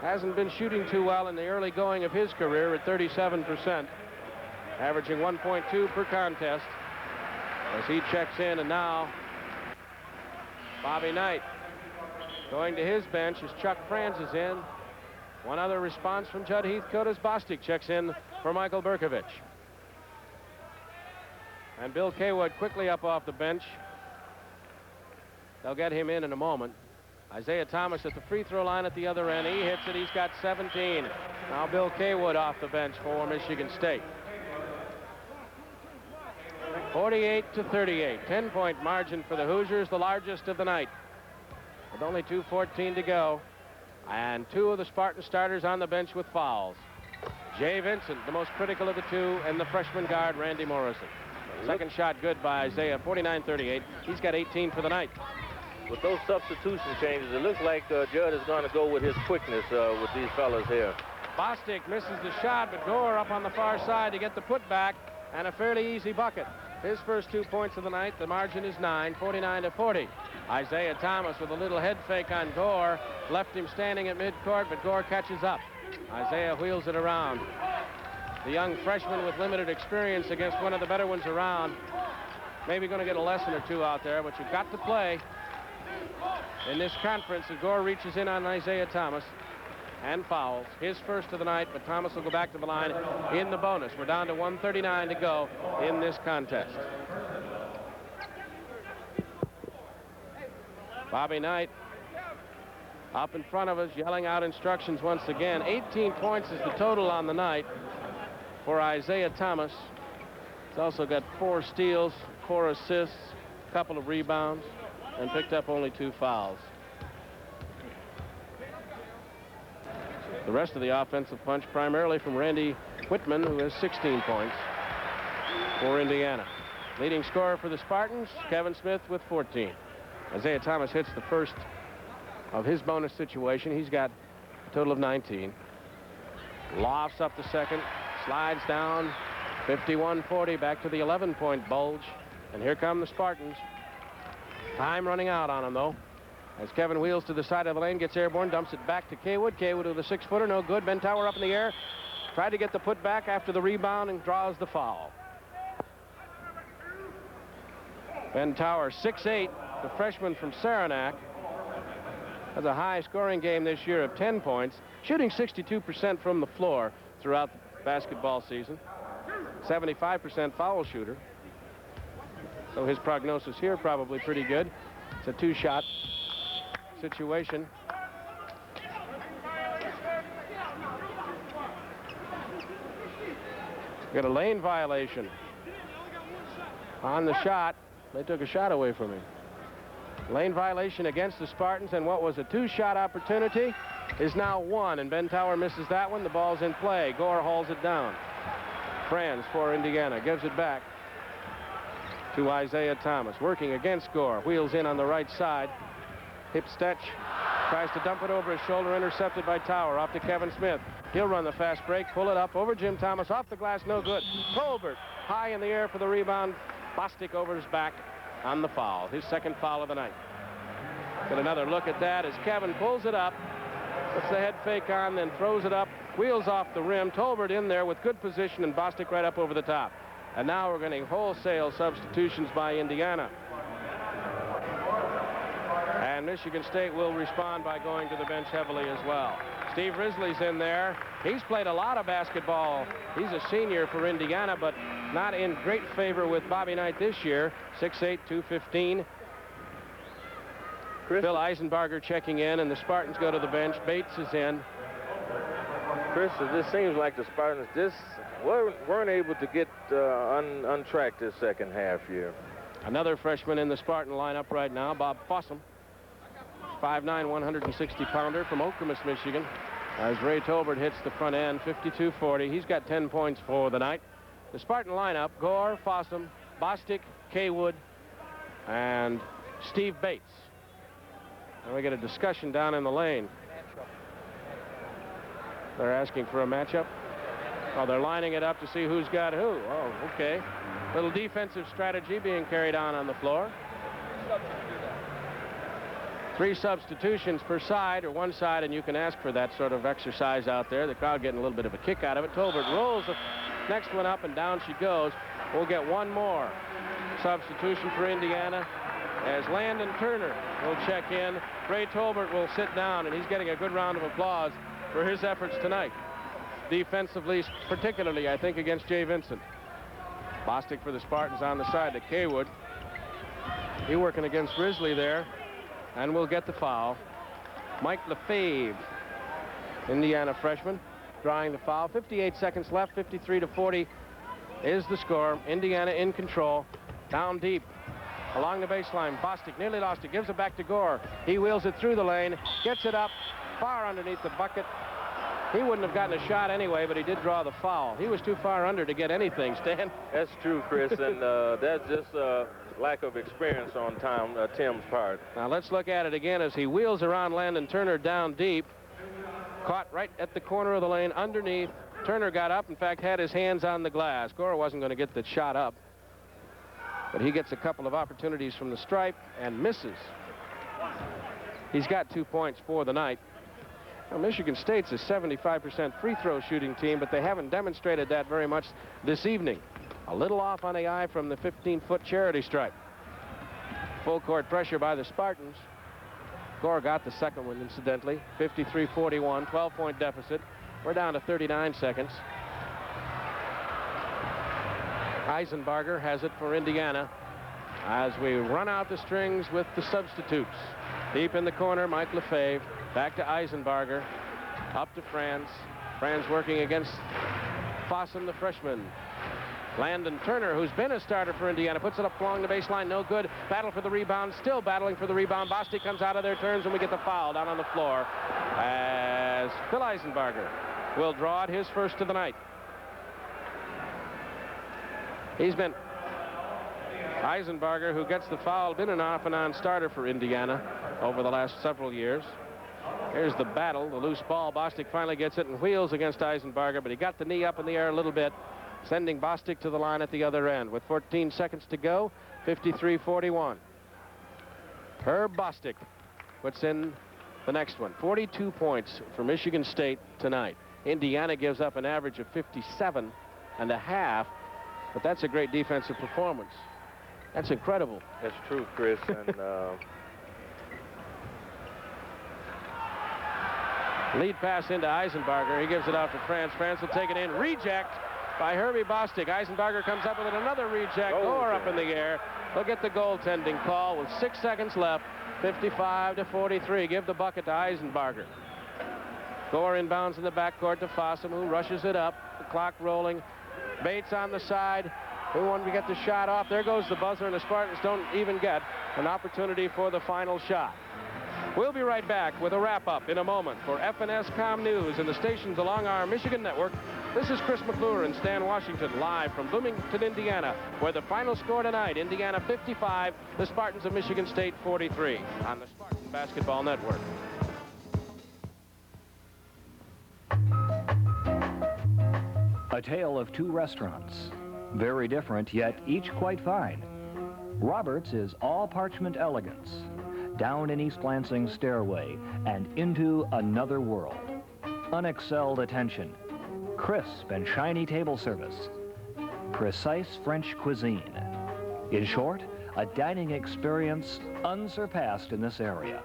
Hasn't been shooting too well in the early going of his career at 37%, averaging 1.2 per contest as he checks in. And now Bobby Knight going to his bench as Chuck Franz is in. One other response from Judd Heathcoate as Bostic checks in for Michael Berkovich. And Bill Kaywood quickly up off the bench. They'll get him in a moment. Isiah Thomas at the free throw line at the other end. He hits it. He's got 17. Now Bill Kaywood off the bench for Michigan State. 48-38. 10-point margin for the Hoosiers, the largest of the night. With only 2:14 to go. And two of the Spartan starters on the bench with fouls. Jay Vincent, the most critical of the two, and the freshman guard, Randy Morrison. Second shot good by Isiah, 49-38. He's got 18 for the night. With those substitution changes, it looks like Judd is going to go with his quickness with these fellas here. Bostic misses the shot, but Gore up on the far side to get the putback, and a fairly easy bucket. His first 2 points of the night. The margin is 9, 49-40. Isiah Thomas with a little head fake on Gore. Left him standing at midcourt, but Gore catches up. Isiah wheels it around. The young freshman with limited experience against one of the better ones around. Maybe going to get a lesson or two out there, but you've got to play in this conference. And Gore reaches in on Isiah Thomas and fouls. His first of the night, but Thomas will go back to the line in the bonus. We're down to 1:39 to go in this contest. Bobby Knight up in front of us, yelling out instructions once again. 18 points is the total on the night for Isiah Thomas. He's also got 4 steals, 4 assists, a couple of rebounds, and picked up only 2 fouls. The rest of the offensive punch primarily from Randy Whitman, who has 16 points for Indiana. Leading scorer for the Spartans, Kevin Smith with 14. Isiah Thomas hits the first of his bonus situation. He's got a total of 19. Lofts up the second, slides down, 51-40, back to the 11-point bulge. And here come the Spartans. Time running out on them, though. As Kevin wheels to the side of the lane, gets airborne, dumps it back to Kaywood. Kaywood with a 6-footer, no good. Ben Tower up in the air. Tried to get the putback after the rebound and draws the foul. Ben Tower, 6'8", the freshman from Saranac. Has a high scoring game this year of 10 points. Shooting 62% from the floor throughout the basketball season. 75% foul shooter. So his prognosis here probably pretty good. It's a 2-shot situation. Got a lane violation on the shot. They took a shot away from him. Lane violation against the Spartans, and what was a 2-shot opportunity is now 1, and Ben Tower misses that one. The ball's in play. Gore hauls it down. Franz for Indiana gives it back to Isiah Thomas, working against Gore. Wheels in on the right side. Hip stretch. Tries to dump it over his shoulder, intercepted by Tower. Off to Kevin Smith. He'll run the fast break, pull it up over Jim Thomas, off the glass, no good. Colbert high in the air for the rebound. Bostic over his back on the foul, his second foul of the night. Get another look at that as Kevin pulls it up, puts the head fake on, then throws it up, wheels off the rim. Tolbert in there with good position, and Bostic right up over the top. And now we're getting wholesale substitutions by Indiana. And Michigan State will respond by going to the bench heavily as well. Steve Risley's in there. He's played a lot of basketball. He's a senior for Indiana, but not in great favor with Bobby Knight this year. 6'8", 215. Phil Eisenbarger checking in, and the Spartans go to the bench. Bates is in. Chris, this seems like the Spartans weren't able to get untracked this second half here. Another freshman in the Spartan lineup right now, Bob Fossum. 5'9", 160-pounder from Okemos, Michigan. As Ray Tolbert hits the front end, 52-40. He's got 10 points for the night. The Spartan lineup, Gore, Fossum, Bostic, Kaywood, and Steve Bates. And we get a discussion down in the lane. They're asking for a matchup. Oh, they're lining it up to see who's got who. Oh, okay. Little defensive strategy being carried on the floor. 3 substitutions per side, or one side, and you can ask for that sort of exercise out there. The crowd getting a little bit of a kick out of it. Tolbert rolls the next one up, and down she goes. We'll get one more substitution for Indiana as Landon Turner will check in. Ray Tolbert will sit down, and he's getting a good round of applause for his efforts tonight. Defensively, particularly, I think, against Jay Vincent. Bostic for the Spartans on the side to Kaywood. He working against Risley there. And we'll get the foul. Mike Lefebvre, Indiana freshman, drawing the foul. 58 seconds left, 53-40 is the score. Indiana in control. Down deep along the baseline. Bostic nearly lost it, gives it back to Gore. He wheels it through the lane, gets it up far underneath the bucket. He wouldn't have gotten a shot anyway, but he did draw the foul. He was too far under to get anything, Stan. That's true, Chris, and that's just lack of experience on Tim's part. Now let's look at it again as he wheels around Landon Turner down deep. Caught right at the corner of the lane underneath. Turner got up, in fact, had his hands on the glass. Gore wasn't going to get the shot up, but he gets a couple of opportunities from the stripe and misses. He's got 2 points for the night. Now, Michigan State's a 75% free throw shooting team, but they haven't demonstrated that very much this evening. A little off on the eye from the 15-foot charity stripe. Full court pressure by the Spartans. Gore got the second one, incidentally. 53-41, 12-point deficit. We're down to 39 seconds. Eisenbarger has it for Indiana as we run out the strings with the substitutes. Deep in the corner, Mike Lefebvre. Back to Eisenbarger. Up to Franz. Franz working against Fossum, the freshman. Landon Turner, who's been a starter for Indiana, puts it up along the baseline. No good. Battle for the rebound. Still battling for the rebound. Bostic comes out of their turns, and we get the foul down on the floor as Phil Eisenbarger will draw it, his first of the night. He's been Eisenbarger, who gets the foul, been an off and on starter for Indiana over the last several years. Here's the battle, the loose ball. Bostic finally gets it and wheels against Eisenbarger, but he got the knee up in the air a little bit, sending Bostic to the line at the other end. With 14 seconds to go, 53-41. Herb Bostic puts in the next one. 42 points for Michigan State tonight. Indiana gives up an average of 57.5, but that's a great defensive performance. That's incredible. That's true, Chris. And lead pass into Eisenbarger. He gives it out to Franz. Franz will take it in. Reject by Herbie Bostic. Eisenbarger comes up with it. Another reject. Gore up in the air. Look at the goaltending call with 6 seconds left. 55-43. Give the bucket to Eisenbarger. Gore inbounds in the backcourt to Fossum, who rushes it up. The clock rolling. Bates on the side. We want to get the shot off. There goes the buzzer, and the Spartans don't even get an opportunity for the final shot. We'll be right back with a wrap-up in a moment for FNS.com News and the stations along our Michigan network. This is Chris McClure and Stan Washington live from Bloomington, Indiana, where the final score tonight, Indiana 55, the Spartans of Michigan State 43, on the Spartan Basketball Network. A tale of two restaurants, very different, yet each quite fine. Roberts is all parchment elegance, down in East Lansing's stairway and into another world. Unexcelled attention, crisp and shiny table service, precise French cuisine. In short, a dining experience unsurpassed in this area.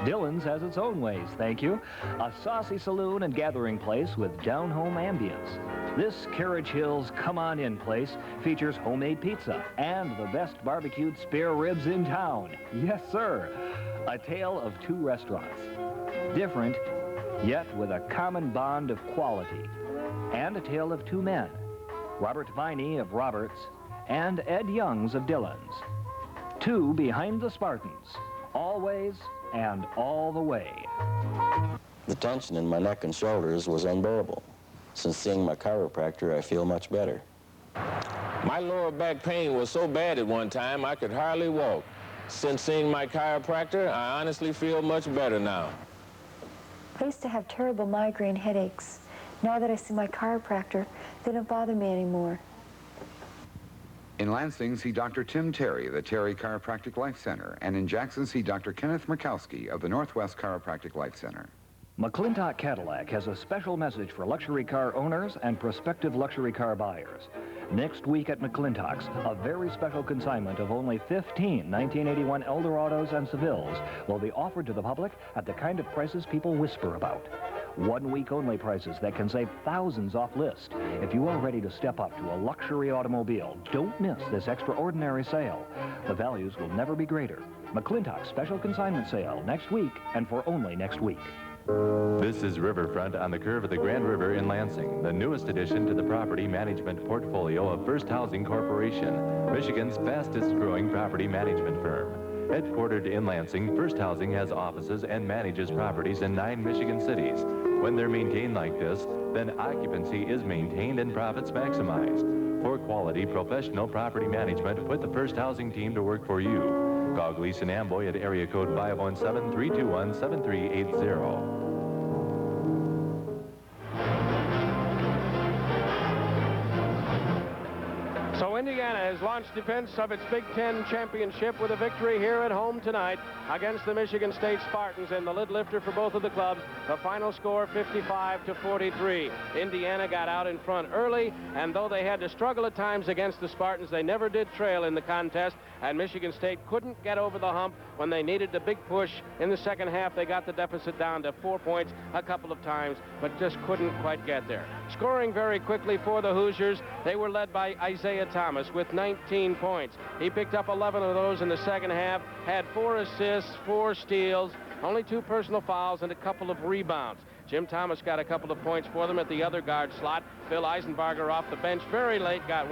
Dillon's has its own ways, thank you. A saucy saloon and gathering place with down-home ambience. This Carriage Hills come-on-in place features homemade pizza and the best barbecued spare ribs in town. Yes, sir. A tale of two restaurants. Different, yet with a common bond of quality. And a tale of two men. Robert Viney of Roberts and Ed Youngs of Dillon's. Two behind the Spartans. Always and all the way. The tension in my neck and shoulders was unbearable. Since seeing my chiropractor, I feel much better. My lower back pain was so bad at one time I could hardly walk. Since seeing my chiropractor, I honestly feel much better now. I used to have terrible migraine headaches. Now that I see my chiropractor, they don't bother me anymore. In Lansing, see Dr. Tim Terry, the Terry Chiropractic Life Center. And in Jackson, see Dr. Kenneth Murkowski of the Northwest Chiropractic Life Center. McClintock Cadillac has a special message for luxury car owners and prospective luxury car buyers. Next week at McClintock's, a very special consignment of only 15 1981 Eldorados and Sevilles will be offered to the public at the kind of prices people whisper about. 1 week only prices that can save thousands off list. If you are ready to step up to a luxury automobile, don't miss this extraordinary sale. The values will never be greater. McClintock's special consignment sale next week and for only next week. This is Riverfront on the curve of the Grand River in Lansing, the newest addition to the property management portfolio of First Housing Corporation, Michigan's fastest growing property management firm. Headquartered in Lansing, First Housing has offices and manages properties in 9 Michigan cities. When they're maintained like this, then occupancy is maintained and profits maximized. For quality, professional property management, put the First Housing team to work for you. Call Gleason Amboy at area code 517-321-7380. So Indiana has launched defense of its Big Ten championship with a victory here at home tonight against the Michigan State Spartans, and the lid lifter for both of the clubs, the final score 55-43. Indiana got out in front early, and though they had to struggle at times against the Spartans, they never did trail in the contest, and Michigan State couldn't get over the hump when they needed the big push in the second half. They got the deficit down to 4 points a couple of times, but just couldn't quite get there. Scoring very quickly for the Hoosiers, they were led by Isiah Thomas with 19 points. He picked up 11 of those in the second half, had 4 assists, 4 steals, only 2 personal fouls, and a couple of rebounds. Jim Thomas got a couple of points for them at the other guard slot. Phil Eisenbarger off the bench very late got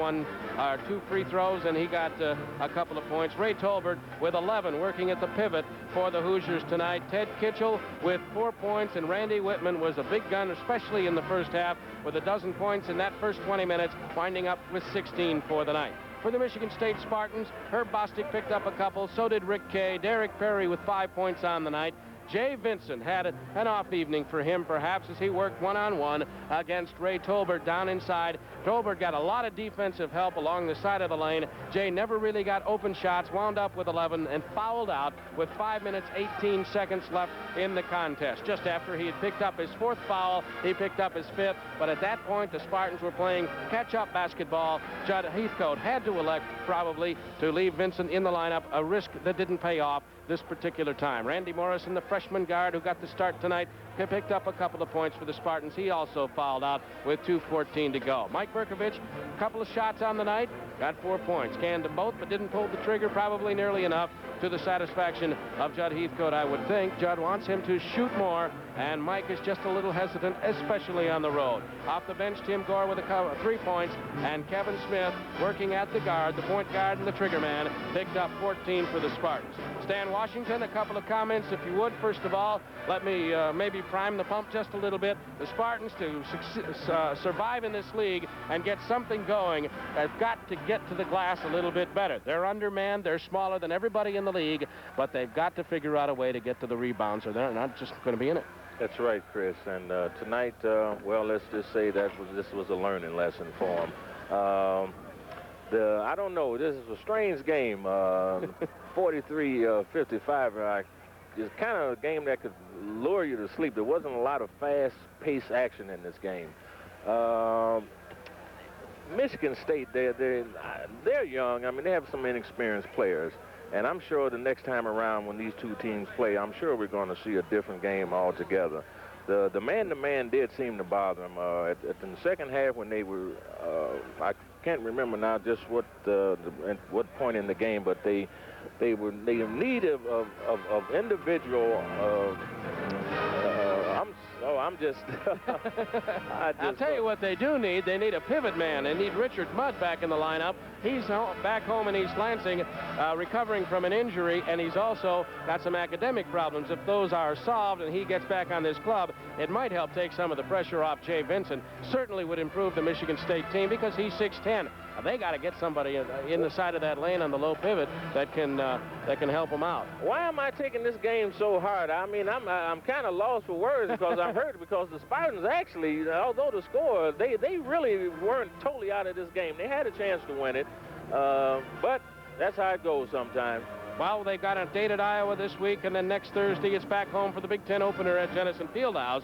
2 free throws, and he got a couple of points. Ray Tolbert with 11 working at the pivot for the Hoosiers tonight. Ted Kitchell with 4 points, and Randy Whitman was a big gun, especially in the first half, with 12 points in that first 20 minutes, winding up with 16 for the night. For the Michigan State Spartans, Herb Bostic picked up a couple, so did Rick Kay. Derek Perry with 5 points on the night. Jay Vincent had an off evening for him, perhaps, as he worked one-on-one against Ray Tolbert down inside. Tolbert got a lot of defensive help along the side of the lane. Jay never really got open shots, wound up with 11, and fouled out with 5 minutes, 18 seconds left in the contest. Just after he had picked up his 4th foul, he picked up his 5th, but at that point, the Spartans were playing catch-up basketball. Judd Heathcoate had to elect, probably, to leave Vincent in the lineup, a risk that didn't pay off this particular time. Randy Morrison, the freshman guard who got the start tonight picked up a couple of points for the Spartans. He also fouled out with 2:14 to go. Mike Berkovich, a couple of shots on the night, got 4 points. Canned them both, but didn't pull the trigger probably nearly enough to the satisfaction of Judd Heathcoate, I would think. Judd wants him to shoot more, and Mike is just a little hesitant, especially on the road. Off the bench, Tim Gore with 3 points, and Kevin Smith working at the guard, the point guard and the trigger man, picked up 14 for the Spartans. Stan Washington, a couple of comments, if you would. First of all, let me maybe prime the pump just a little bit. The Spartans, to survive in this league and get something going, have got to get to the glass a little bit better. They're undermanned, they're smaller than everybody in the league, but they've got to figure out a way to get to the rebounds, or they're not just going to be in it. That's right, Chris. And tonight, well, let's just say this was a learning lesson for them. I don't know. This is a strange game. 43-55. It's kind of a game that could lure you to sleep. There wasn't a lot of fast-paced action in this game. Michigan State, they're young. I mean, they have some inexperienced players. And I'm sure the next time around when these two teams play, I'm sure we're going to see a different game altogether. The man-to-man did seem to bother them. In the second half when they were, I can't remember now just what point in the game, but they were in need of individual. I'll tell you what they do need. They need a pivot man. They need Richard Mudd back in the lineup. He's back home in East Lansing, recovering from an injury, and he's also got some academic problems. If those are solved and he gets back on this club, it might help take some of the pressure off Jay Vincent. Certainly would improve the Michigan State team because he's 6'10". They got to get somebody in the side of that lane on the low pivot that can help them out. Why am I taking this game so hard? I mean, I'm kind of lost for words because I'm hurt because the Spartans actually, although the score, they really weren't totally out of this game. They had a chance to win it, but that's how it goes sometimes. Well, they've got a date at Iowa this week, and then next Thursday it's back home for the Big Ten opener at Jennison Fieldhouse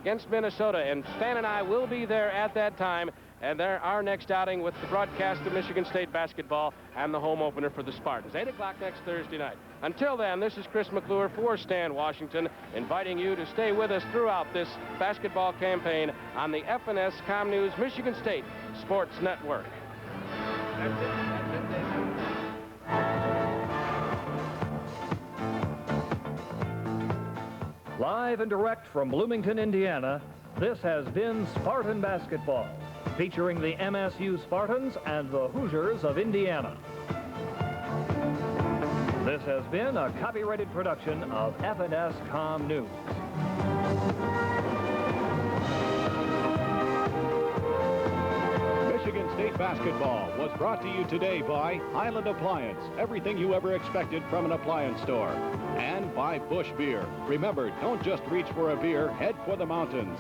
against Minnesota. And Stan and I will be there at that time. And there our next outing with the broadcast of Michigan State basketball and the home opener for the Spartans. 8 o'clock next Thursday night. Until then, this is Chris McClure for Stan Washington, inviting you to stay with us throughout this basketball campaign on the FNS ComNews Michigan State Sports Network. That's it. Live and direct from Bloomington, Indiana, this has been Spartan Basketball, featuring the MSU Spartans and the Hoosiers of Indiana. This has been a copyrighted production of FNS ComNews. Michigan State basketball was brought to you today by Highland Appliance, everything you ever expected from an appliance store. And by Busch Beer. Remember, don't just reach for a beer, head for the mountains.